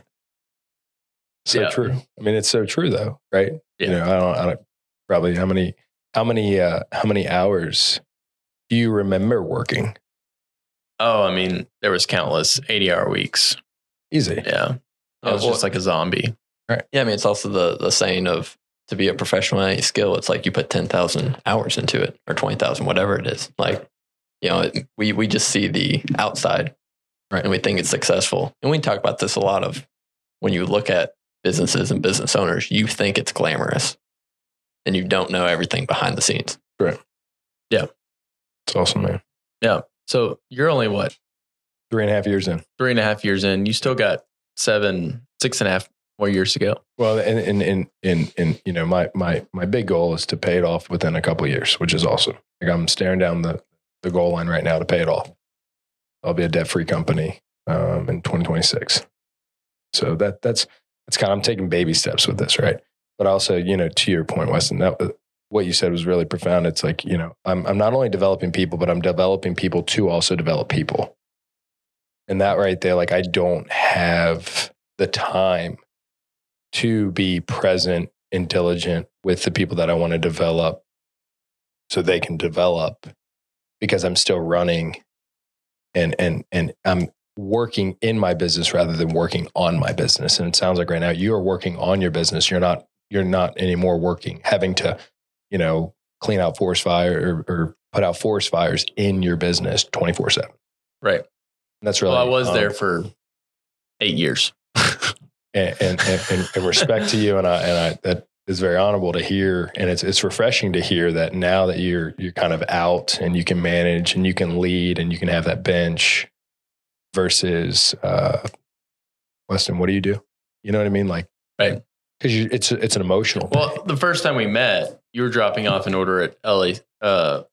True. It's so true though. Right. Yeah. I don't probably how many hours do you remember working? Oh, there was countless 80-hour weeks. Easy. Yeah. I was just like a zombie. Right. Yeah. It's also the saying of, to be a professional at any skill, it's like you put 10,000 hours into it, or 20,000, whatever it is. Like, we just see the outside, right, and we think it's successful. And we talk about this a lot of when you look at businesses and business owners, you think it's glamorous and you don't know everything behind the scenes. Right. Yeah. It's awesome, man. Yeah. So you're only what? 3.5 years in. 3.5 years in. You still got 6.5 more years ago. Well, and you know, my big goal is to pay it off within a couple of years, which is awesome. Like I'm staring down the goal line right now to pay it off. I'll be a debt-free company in 2026. So that's kind of, I'm taking baby steps with this, right? But also, you know, to your point, Weston, what you said was really profound. It's like, you know, I'm not only developing people, but I'm developing people to also develop people. And that right there, like I don't have the time to be present and diligent with the people that I want to develop so they can develop, because I'm still running and I'm working in my business rather than working on my business. And it sounds like right now you are working on your business. You're not anymore having to, you know, clean out forest fire or put out forest fires in your business 24/7. Right. And that's really, well, I was there for 8 years. and respect to you. And I, that is very honorable to hear. And it's refreshing to hear that now that you're kind of out and you can manage and you can lead and you can have that bench versus, Weston, what do you do? You know what I mean? Like, right. Cause it's an emotional thing. Well, the first time we met, you were dropping off an order at LCA.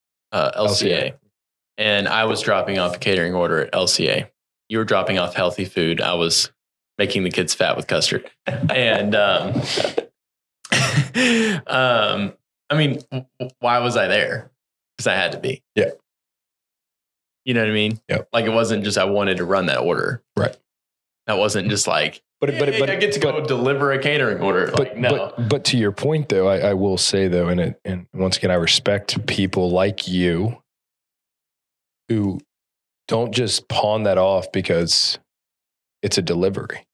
And I was dropping off a catering order at LCA. You were dropping off healthy food. I was making the kids fat with custard. And, I mean, why was I there? Because I had to be. Yeah. You know what I mean? Yeah. Like it wasn't just I wanted to run that order. Right. That wasn't just like, but I get to go deliver a catering order. Like no. But to your point though, I will say though, and once again, I respect people like you who don't just pawn that off because it's a delivery.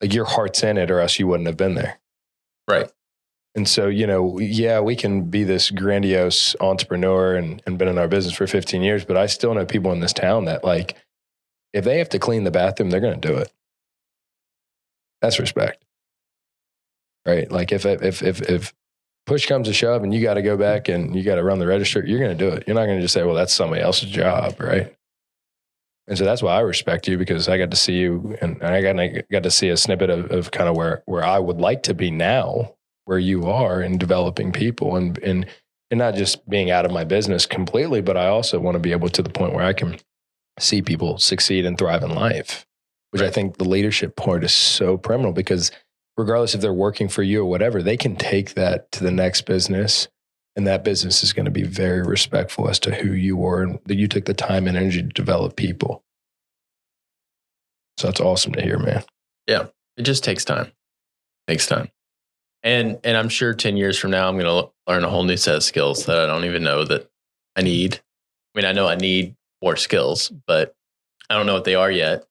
Like your heart's in it or else you wouldn't have been there. Right. And so, you know, yeah, we can be this grandiose entrepreneur and been in our business for 15 years, but I still know people in this town that like, if they have to clean the bathroom, they're going to do it. That's respect. Right. Like if push comes to shove and you got to go back and you got to run the register, you're going to do it. You're not going to just say, well, that's somebody else's job. Right. And so that's why I respect you, because I got to see you and I got to see a snippet of kind of where I would like to be now, where you are in developing people and not just being out of my business completely, but I also want to be able to the point where I can see people succeed and thrive in life, which I think the leadership part is so preeminent, because regardless if they're working for you or whatever, they can take that to the next business. And that business is going to be very respectful as to who you are and that you took the time and energy to develop people. So that's awesome to hear, man. Yeah. It just takes time. And I'm sure 10 years from now, I'm going to learn a whole new set of skills that I don't even know that I need. I mean, I know I need more skills, but I don't know what they are yet.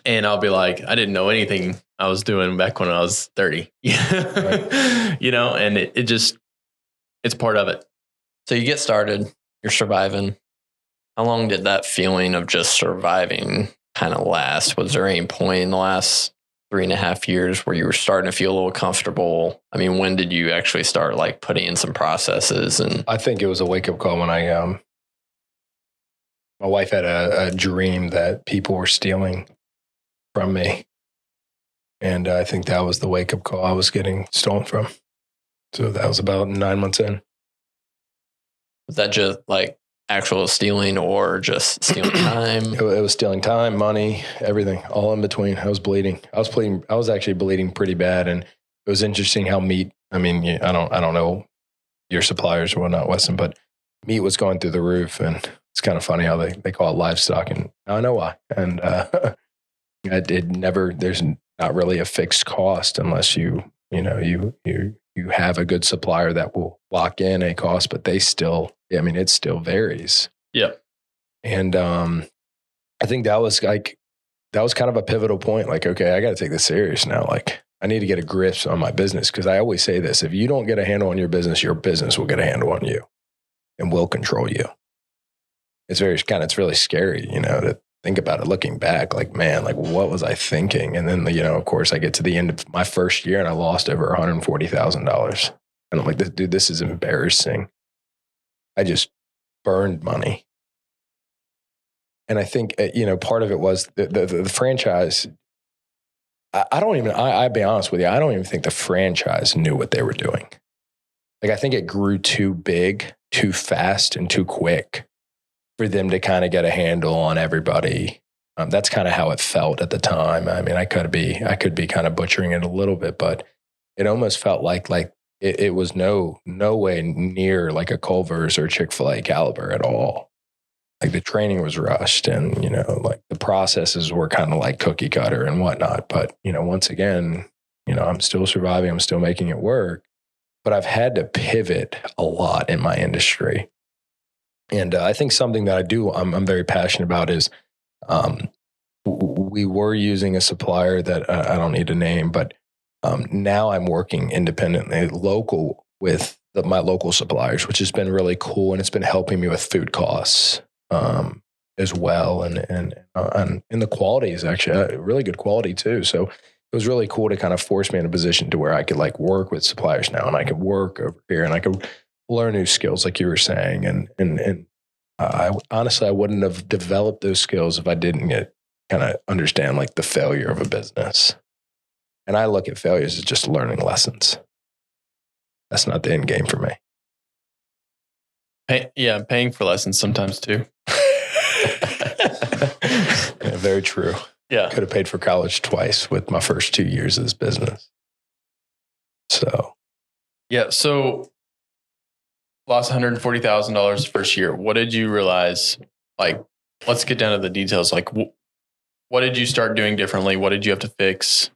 And I'll be like, I didn't know anything I was doing back when I was 30, right. You know, and it's part of it. So you get started, you're surviving. How long did that feeling of just surviving kind of last? Was there any point in the last 3.5 years where you were starting to feel a little comfortable? I mean, when did you actually start like putting in some processes? And I think it was a wake up call when my wife had a dream that people were stealing from me. And I think that was the wake up call I was getting stolen from. So that was about 9 months in. Was that just like actual stealing or just stealing time? It was stealing time, money, everything, all in between. I was bleeding. I was actually bleeding pretty bad. And it was interesting how meat, I mean, I don't know your suppliers or whatnot, Weston, but meat was going through the roof. And it's kind of funny how they call it livestock. And I know why. And there's not really a fixed cost unless you have a good supplier that will lock in a cost, but it still varies. Yeah. And I think that was kind of a pivotal point. Like, okay, I got to take this serious now. Like, I need to get a grip on my business, because I always say this: if you don't get a handle on your business will get a handle on you and will control you. It's really scary, to think about it looking back. Like, man, like what was I thinking? And then, of course, I get to the end of my first year and I lost over $140,000. And I'm like, dude, this is embarrassing. I just burned money. And I think, part of it was the franchise I don't even, I'll be honest with you, I don't even think the franchise knew what they were doing. Like, I think it grew too big, too fast, and too quick for them to kind of get a handle on everybody. That's kind of how it felt at the time. I mean, I could be kind of butchering it a little bit, but it almost felt like it was no way near like a Culver's or Chick-fil-A caliber at all. Like, the training was rushed, and, like, the processes were kind of like cookie cutter and whatnot. But, once again, I'm still surviving. I'm still making it work, but I've had to pivot a lot in my industry. And I think something that I'm very passionate about is, we were using a supplier that I don't need to name, but now I'm working independently, local with my local suppliers, which has been really cool, and it's been helping me with food costs as well, and the quality is actually really good quality too. So it was really cool to kind of force me in a position to where I could like work with suppliers now, and I could work over here, and I could learn new skills, like you were saying, and I honestly, I wouldn't have developed those skills if I didn't kind of understand like the failure of a business. And I look at failures as just learning lessons. That's not the end game for me. Paying for lessons sometimes too. Yeah, very true. Yeah. Could have paid for college twice with my first 2 years of this business. So. Yeah. So lost $140,000 first year. What did you realize? Like, let's get down to the details. Like, what did you start doing differently? What did you have to fix?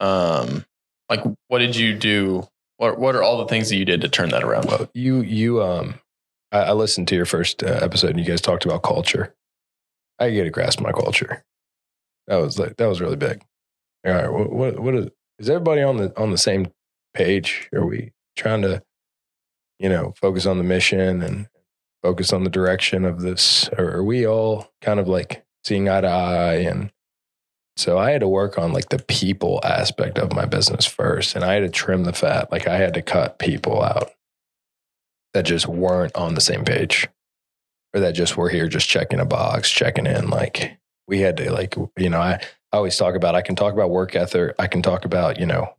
Like, what did you do? What are all the things that you did to turn that around? Well, I listened to your first episode, and you guys talked about culture. I get a grasp of my culture. That was really big. All right, what is everybody on the same page? Are we trying to, focus on the mission and focus on the direction of this? Or are we all kind of like seeing eye to eye? And so I had to work on like the people aspect of my business first, and I had to trim the fat. Like, I had to cut people out that just weren't on the same page, or that just were here just checking a box, checking in. Like, we had to I always talk about, I can talk about work ethic. I can talk about,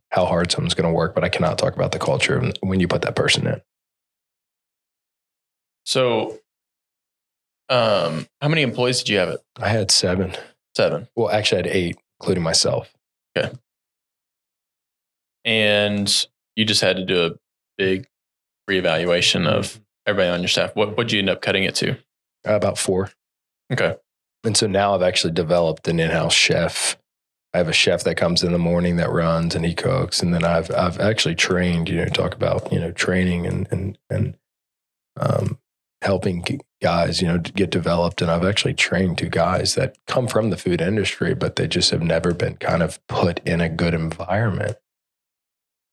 how hard someone's going to work, but I cannot talk about the culture when you put that person in. So, how many employees did you have? I had 7. 7. Well, actually I had 8, including myself. Okay. And you just had to do a big reevaluation of everybody on your staff. What'd you end up cutting it to? About 4. Okay. And so now I've actually developed an in-house chef. I have a chef that comes in the morning that runs and he cooks. And then I've actually trained, talk about, training and helping guys, to get developed. And I've actually trained 2 guys that come from the food industry, but they just have never been kind of put in a good environment.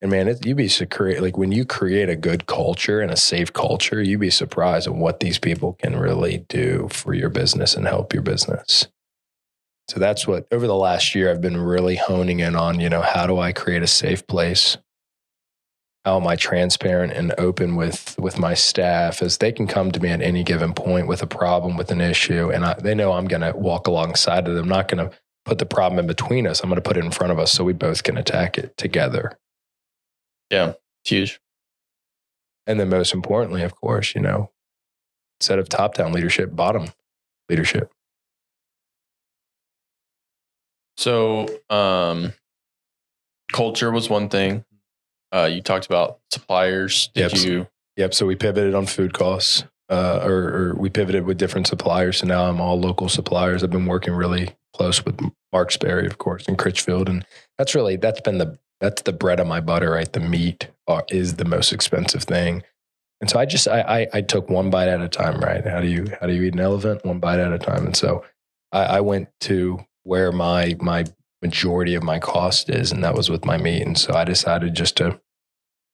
And man, you'd be surprised, like when you create a good culture and a safe culture, you'd be surprised at what these people can really do for your business and help your business. So that's what, over the last year, I've been really honing in on, how do I create a safe place? How am I transparent and open with my staff, as they can come to me at any given point with a problem, with an issue, and they know I'm going to walk alongside of them. I'm not going to put the problem in between us. I'm going to put it in front of us so we both can attack it together. Yeah, it's huge. And then most importantly, of course, instead of top-down leadership, bottom leadership. So culture was one thing. You talked about suppliers. Yep. So we pivoted on food costs, or we pivoted with different suppliers. So now I'm all local suppliers. I've been working really close with Marksberry, of course, and Critchfield. And that's the bread of my butter, right? The meat is the most expensive thing. And so I took one bite at a time, right? How do you eat an elephant? One bite at a time. And so I went to where my majority of my cost is, and that was with my meat. And so I decided just to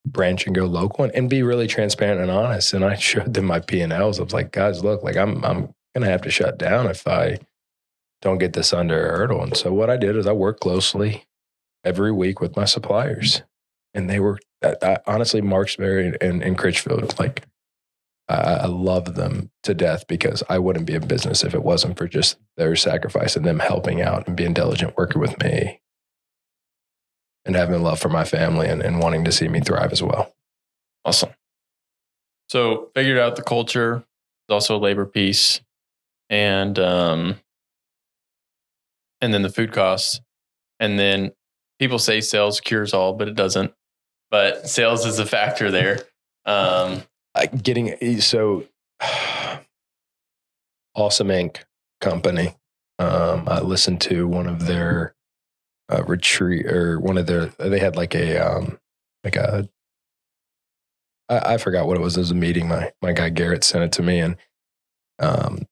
branch and go local and be really transparent and honest. And I showed them my P&Ls. I was like, guys, look, like I'm going to have to shut down if I don't get this under a hurdle. And so what I did is I worked closely every week with my suppliers, and they were honestly, Marksberry and Critchfield, like I love them to death, because I wouldn't be in business if it wasn't for just their sacrifice and them helping out and being diligent working with me. and having love for my family and wanting to see me thrive as well. Awesome. So figured out the culture, also a labor piece, and then the food costs. And then people say sales cures all, but it doesn't. But sales is a factor there. Awesome Inc. company. I listened to one of their retreat, or one of their, they had I forgot what it was. It was a meeting. My guy Garrett sent it to me, and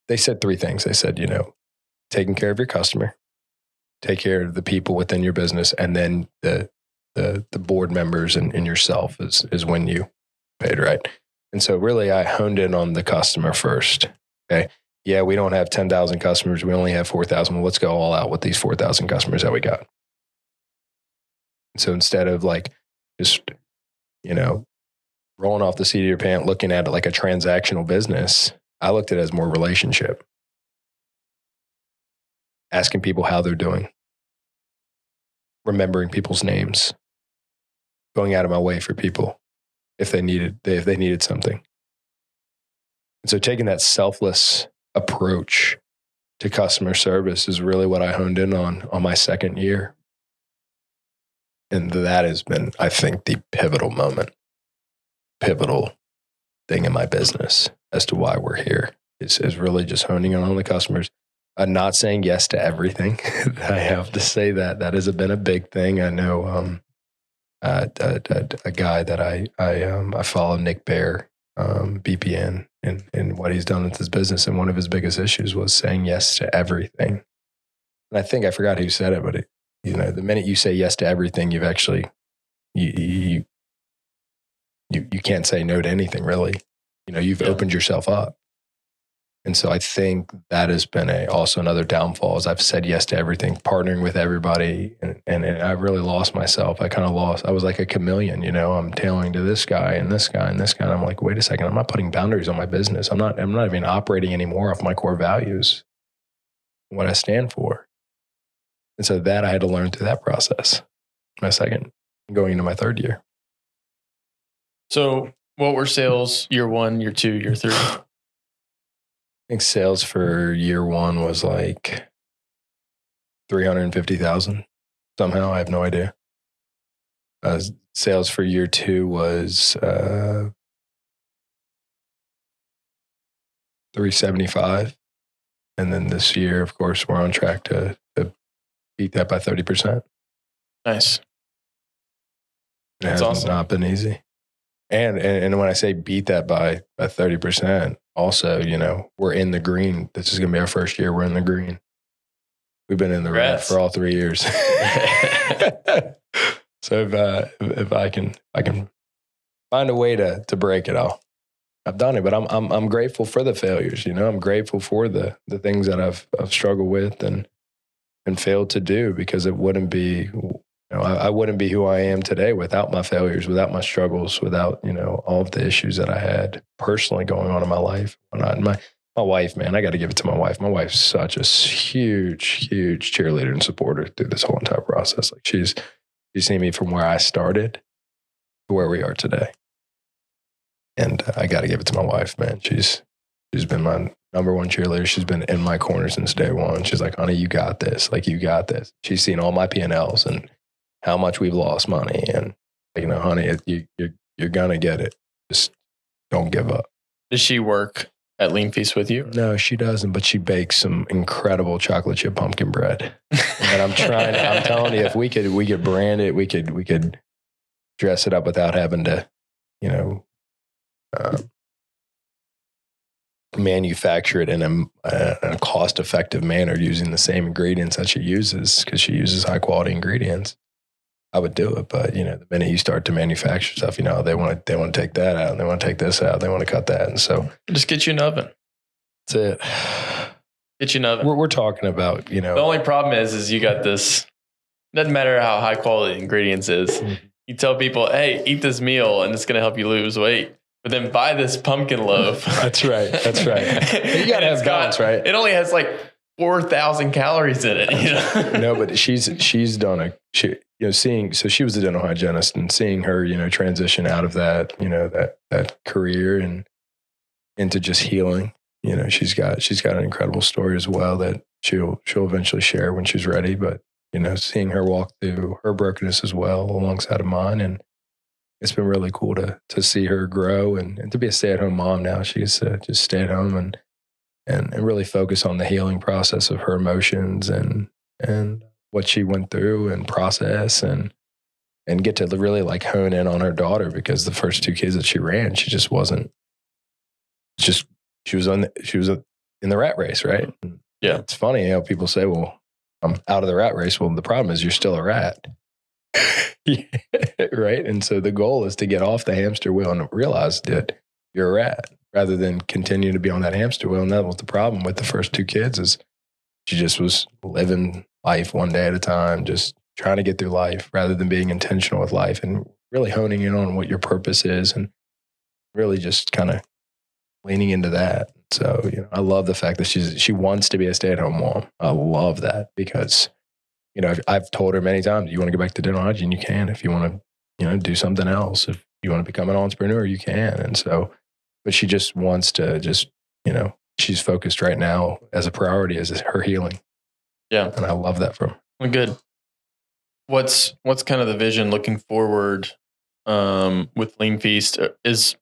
they said three things. They said, taking care of your customer, take care of the people within your business, and then the board members and yourself is when you paid, right? And so really I honed in on the customer first. Okay. Yeah, we don't have 10,000 customers. We only have 4,000. Well, let's go all out with these 4,000 customers that we got. So instead of just, rolling off the seat of your pants, looking at it like a transactional business, I looked at it as more relationship. Asking people how they're doing. Remembering people's names. Going out of my way for people if they needed something. And so taking that selfless approach to customer service is really what I honed in on my second year. And that has been, I think, the pivotal thing in my business as to why we're here is really just honing in on the customers. Not saying yes to everything. I have to say that has been a big thing. I know a guy that I follow, Nick Bear, BPN, and what he's done with his business. And one of his biggest issues was saying yes to everything. And I think I forgot who said it, but the minute you say yes to everything, you've actually, you can't say no to anything really. You've opened yourself up. And so I think that has been also another downfall is I've said yes to everything, partnering with everybody. And I really lost myself. I was like a chameleon, I'm tailoring to this guy and this guy and this guy. And I'm like, wait a second, I'm not putting boundaries on my business. I'm not even operating anymore off my core values, what I stand for. And so that I had to learn through that process. My second, going into my third year. So what were sales year 1, year 2, year 3? I think sales for year 1 was like 350,000 somehow. I have no idea. Sales for year 2 was 375. And then this year, of course, we're on track to beat that by 30%. Nice. It has awesome. Not been easy. And when I say beat that by 30%, also, we're in the green. This is going to be our first year. We're in the green. We've been in the red for all 3 years. So if I can find a way to break it all, I've done it. But I'm grateful for the failures. I'm grateful for the things that I've struggled with and failed to do, because it wouldn't be. I wouldn't be who I am today without my failures, without my struggles, without, all of the issues that I had personally going on in my life. My wife, man, I got to give it to my wife. My wife's such a huge, huge cheerleader and supporter through this whole entire process. Like she's seen me from where I started to where we are today. And I got to give it to my wife, man. She's been my number one cheerleader. She's been in my corner since day one. She's like, honey, you got this. Like, you got this. She's seen all my P&Ls and how much we've lost money. And, honey, you're going to get it. Just don't give up. Does she work at LeanFeast with you? No, she doesn't, but she bakes some incredible chocolate chip pumpkin bread. And I'm telling you, if we could brand it, we could dress it up without having to, manufacture it in a cost-effective manner using the same ingredients that she uses, because she uses high-quality ingredients. I would do it, but the minute you start to manufacture stuff, they want to take that out, and they want to take this out, they want to cut that, and so just get you an oven. That's it. Get you an oven. We're talking about The only problem is you got this. Doesn't matter how high quality ingredients is. Mm-hmm. You tell people, hey, eat this meal, and it's going to help you lose weight. But then buy this pumpkin loaf. That's right. You got to have balance, right? It only has like 4,000 calories in it. No, but she's done so she was a dental hygienist, and seeing her, transition out of that, that career and into just healing. She's got an incredible story as well that she'll eventually share when she's ready. But seeing her walk through her brokenness as well alongside of mine, and it's been really cool to see her grow and to be a stay-at-home mom now. She gets to just stay at home and really focus on the healing process of her emotions and what she went through and process and get to really like hone in on her daughter, because the first 2 kids that she ran, she just wasn't she was in the rat race, right? Yeah. It's funny how people say, well, I'm out of the rat race. Well, the problem is you're still a rat. Right. And so the goal is to get off the hamster wheel and realize that you're a rat rather than continue to be on that hamster wheel. And that was the problem with the first 2 kids, is she just was living life one day at a time, just trying to get through life rather than being intentional with life and really honing in on what your purpose is and really just kind of leaning into that. So, I love the fact that she wants to be a stay-at-home mom. I love that because, I've told her many times, you want to go back to dental hygiene, you can. If you want to, do something else, if you want to become an entrepreneur, you can. And so, but she just wants to she's focused right now as a priority is her healing. Yeah. And I love that from her. Well, good. What's kind of the vision looking forward with LeanFeast? Is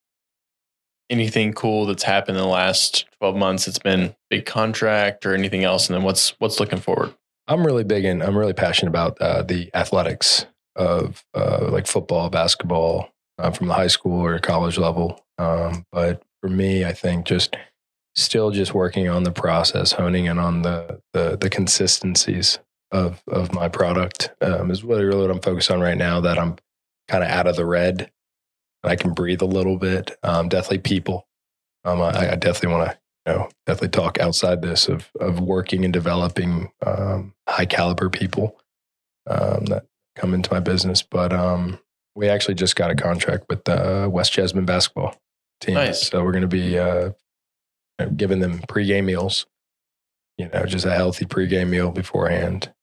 anything cool that's happened in the last 12 months? It's been big contract or anything else? And then what's looking forward? I'm really passionate about the athletics of like football, basketball from the high school or college level. But for me, I think still working on the process, honing in on the consistencies of my product is really what I'm focused on right now, that I'm kind of out of the red. I can breathe a little bit. Definitely people. I definitely want to, definitely talk outside this of working and developing high caliber people that come into my business. But we actually just got a contract with the West Jessamine basketball team. Nice. So we're going to be giving them pregame meals, just a healthy pregame meal beforehand.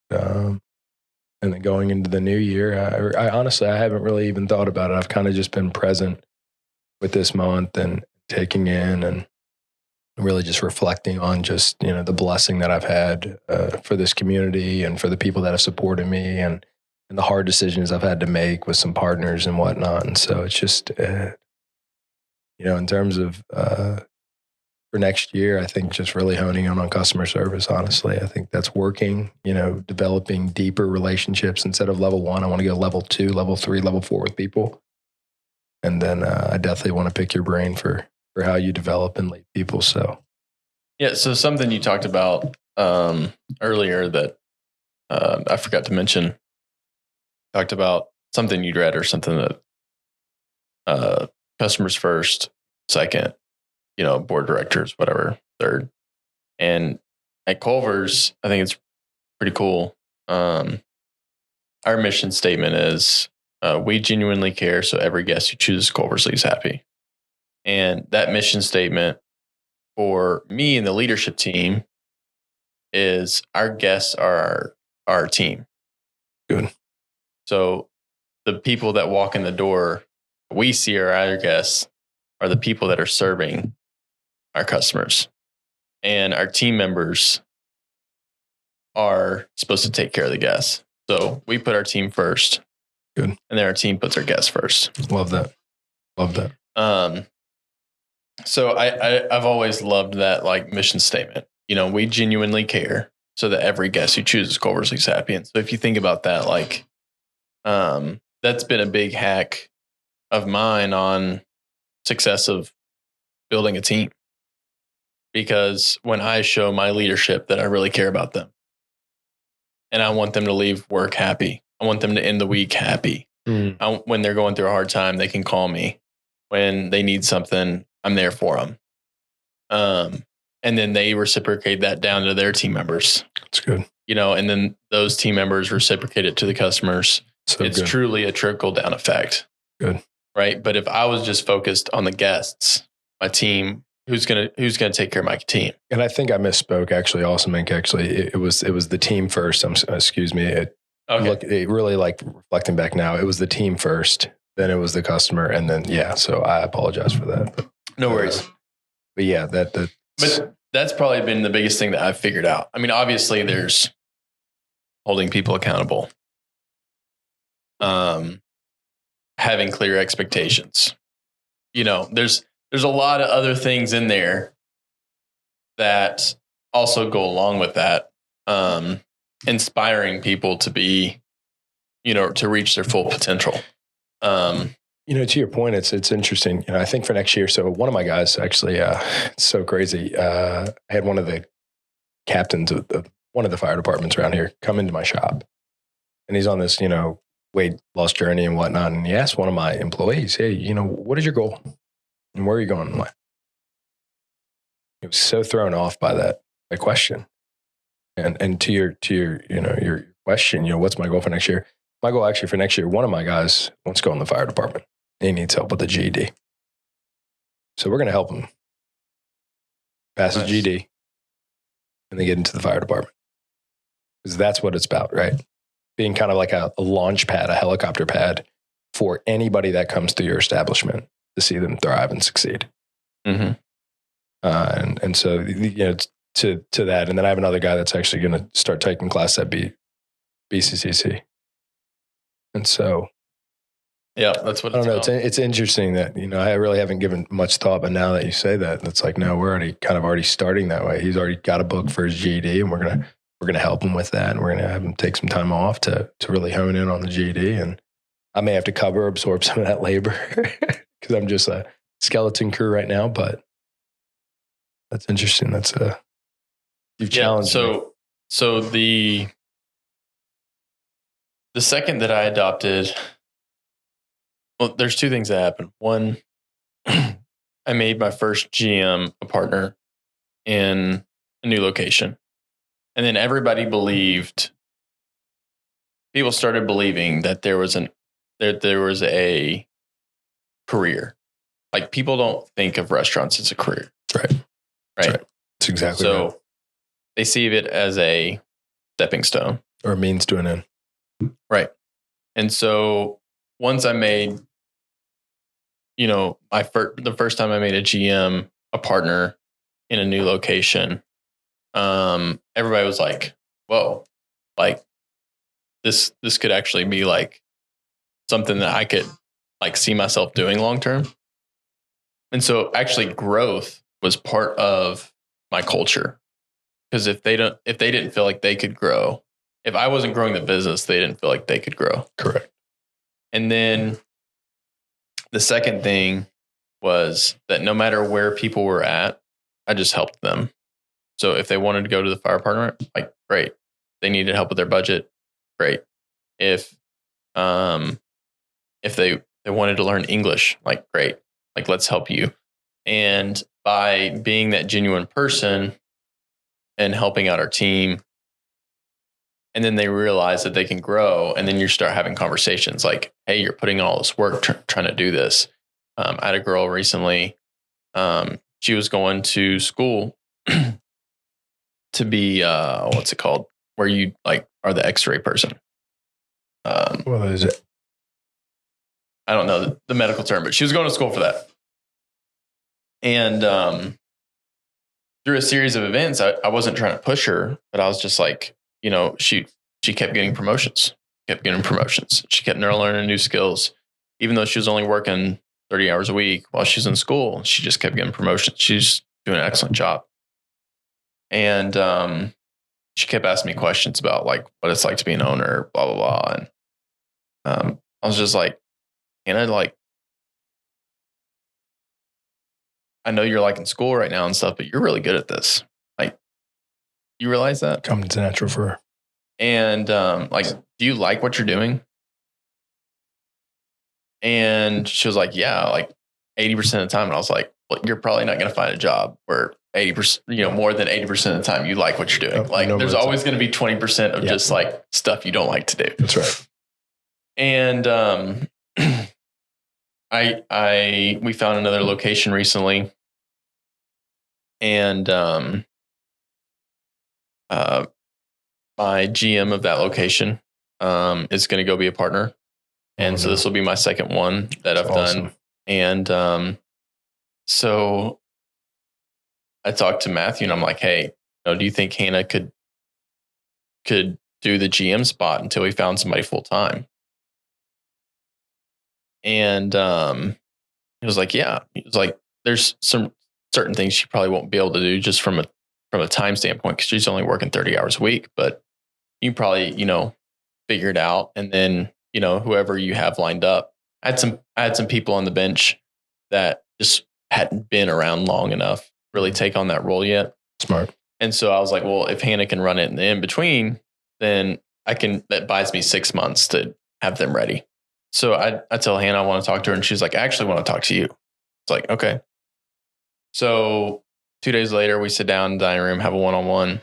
And then going into the new year, I honestly, I haven't really even thought about it. I've kind of just been present with this month and taking in and really just reflecting on just, the blessing that I've had for this community and for the people that have supported me and the hard decisions I've had to make with some partners and whatnot. And so it's just, in terms of for next year, I think just really honing in on customer service, honestly. I think that's working, developing deeper relationships. Instead of level 1, I want to go level 2, level 3, level 4 with people. And then I definitely want to pick your brain for how you develop and lead people. So, yeah. So something you talked about earlier that I forgot to mention, talked about something you'd read or something that customers first, second, board directors, whatever, third. And at Culver's, I think it's pretty cool. Our mission statement is we genuinely care, so every guest who chooses Culver's leaves happy. And that mission statement for me and the leadership team is our guests are our team. Good. So the people that walk in the door, we see our other guests are the people that are serving our customers, and our team members are supposed to take care of the guests. So we put our team first. Good. And then our team puts our guests first. Love that. So I've always loved that like mission statement. We genuinely care so that every guest who chooses Culver's leaves happy. And so if you think about that, like, that's been a big hack of mine on success of building a team. Because when I show my leadership that I really care about them and I want them to leave work happy, I want them to end the week happy. When they're going through a hard time, they can call me. When they need something, I'm there for them. And then they reciprocate that down to their team members. That's good. And then those team members reciprocate it to the customers. So it's truly a trickle down effect. Good. Right. But if I was just focused on the guests, my team, who's gonna take care of my team? And I think I misspoke. Actually, Mink. Actually, it was the team first. Excuse me. look, it really like reflecting back now, it was the team first, then it was the customer. And then, so I apologize for that. But, no worries. But yeah, but that's probably been the biggest thing that I've figured out. I mean, obviously there's holding people accountable, having clear expectations. There's a lot of other things in there that also go along with that. Inspiring people to be, to reach their full potential. To your point, it's interesting. I think for next year, so one of my guys actually, it's so crazy. I had one of the captains of one of the fire departments around here come into my shop, and he's on this, weight loss journey and whatnot. And he asked one of my employees, "Hey, what is your goal, and where are you going?" He was so thrown off by that question. And to your your question, what's my goal for next year? My goal actually for next year, one of my guys wants to go in the fire department. He needs help with the GED. So we're going to help him pass his GED and then get into the fire department. Because that's what it's about, right? Being kind of like a launch pad, a helicopter pad for anybody that comes to your establishment to see them thrive and succeed. Mm-hmm. And so, to that. And then I have another guy that's actually going to start taking class at BCCC. And so, yeah, that's what I don't know. It's interesting that, I really haven't given much thought, but now that you say that, it's like, no, we're already starting that way. He's already got a book for his GED, and we're going to help him with that. And we're going to have him take some time off to really hone in on the GED. And I may have to absorb some of that labor because I'm just a skeleton crew right now, but that's interesting. That's you've challenged me. So the second that I adopted, well, there's two things that happened. One, I made my first GM a partner in a new location. And then people started believing that there was a career. Like, people don't think of restaurants as a career. Right. Right. That's exactly so right. They see it as a stepping stone or a means to an end. Right. And so once I made, the first time I made a GM a partner in a new location, everybody was like, whoa, like this could actually be like something that I could like see myself doing long term. And so actually growth was part of my culture. Because if they didn't feel like they could grow, if I wasn't growing the business, they didn't feel like they could grow. Correct. And then the second thing was that no matter where people were at, I just helped them. So if they wanted to go to the fire department, like, great. They needed help with their budget, great. If they wanted to learn English, like, great. Like, let's help you. And by being that genuine person and helping out our team, and then they realize that they can grow, and then you start having conversations like, hey, you're putting all this work trying to do this. I had a girl recently, she was going to school to be, what's it called? Where you like are the x-ray person. What is it? I don't know the medical term, but she was going to school for that. And through a series of events, I wasn't trying to push her, but I was just like, she kept getting promotions, She kept learning new skills, even though she was only working 30 hours a week while she's in school. She just kept getting promotions. She's doing an excellent job. And she kept asking me questions about like what it's like to be an owner, blah, blah, blah. And I was just like, I know you're like in school right now and stuff, but you're really good at this. Like, you realize that? Comes natural for her. And do you like what you're doing? And she was like, yeah, like 80% of the time. And I was like, well, you're probably not going to find a job where 80%, more than 80% of the time you like what you're doing. Like, there's always going to be 20% of just like stuff you don't like to do. That's right. And we found another location recently, and my GM of that location is going to go be a partner. And so this will be my second one that I've done. And so I talked to Matthew and I'm like, hey, do you think Hannah could do the GM spot until we found somebody full time? And he was like, yeah. He was like, there's some certain things she probably won't be able to do just from a time standpoint because she's only working 30 hours a week. But you probably, figure it out. And then, whoever you have lined up. I had some people on the bench that just hadn't been around long enough to really take on that role yet. Smart. And so I was like, well, if Hannah can run it in the in between, then that buys me 6 months to have them ready. So I tell Hannah I want to talk to her, and she's like, I actually want to talk to you. It's like, okay. So 2 days later, we sit down in the dining room, have a one-on-one.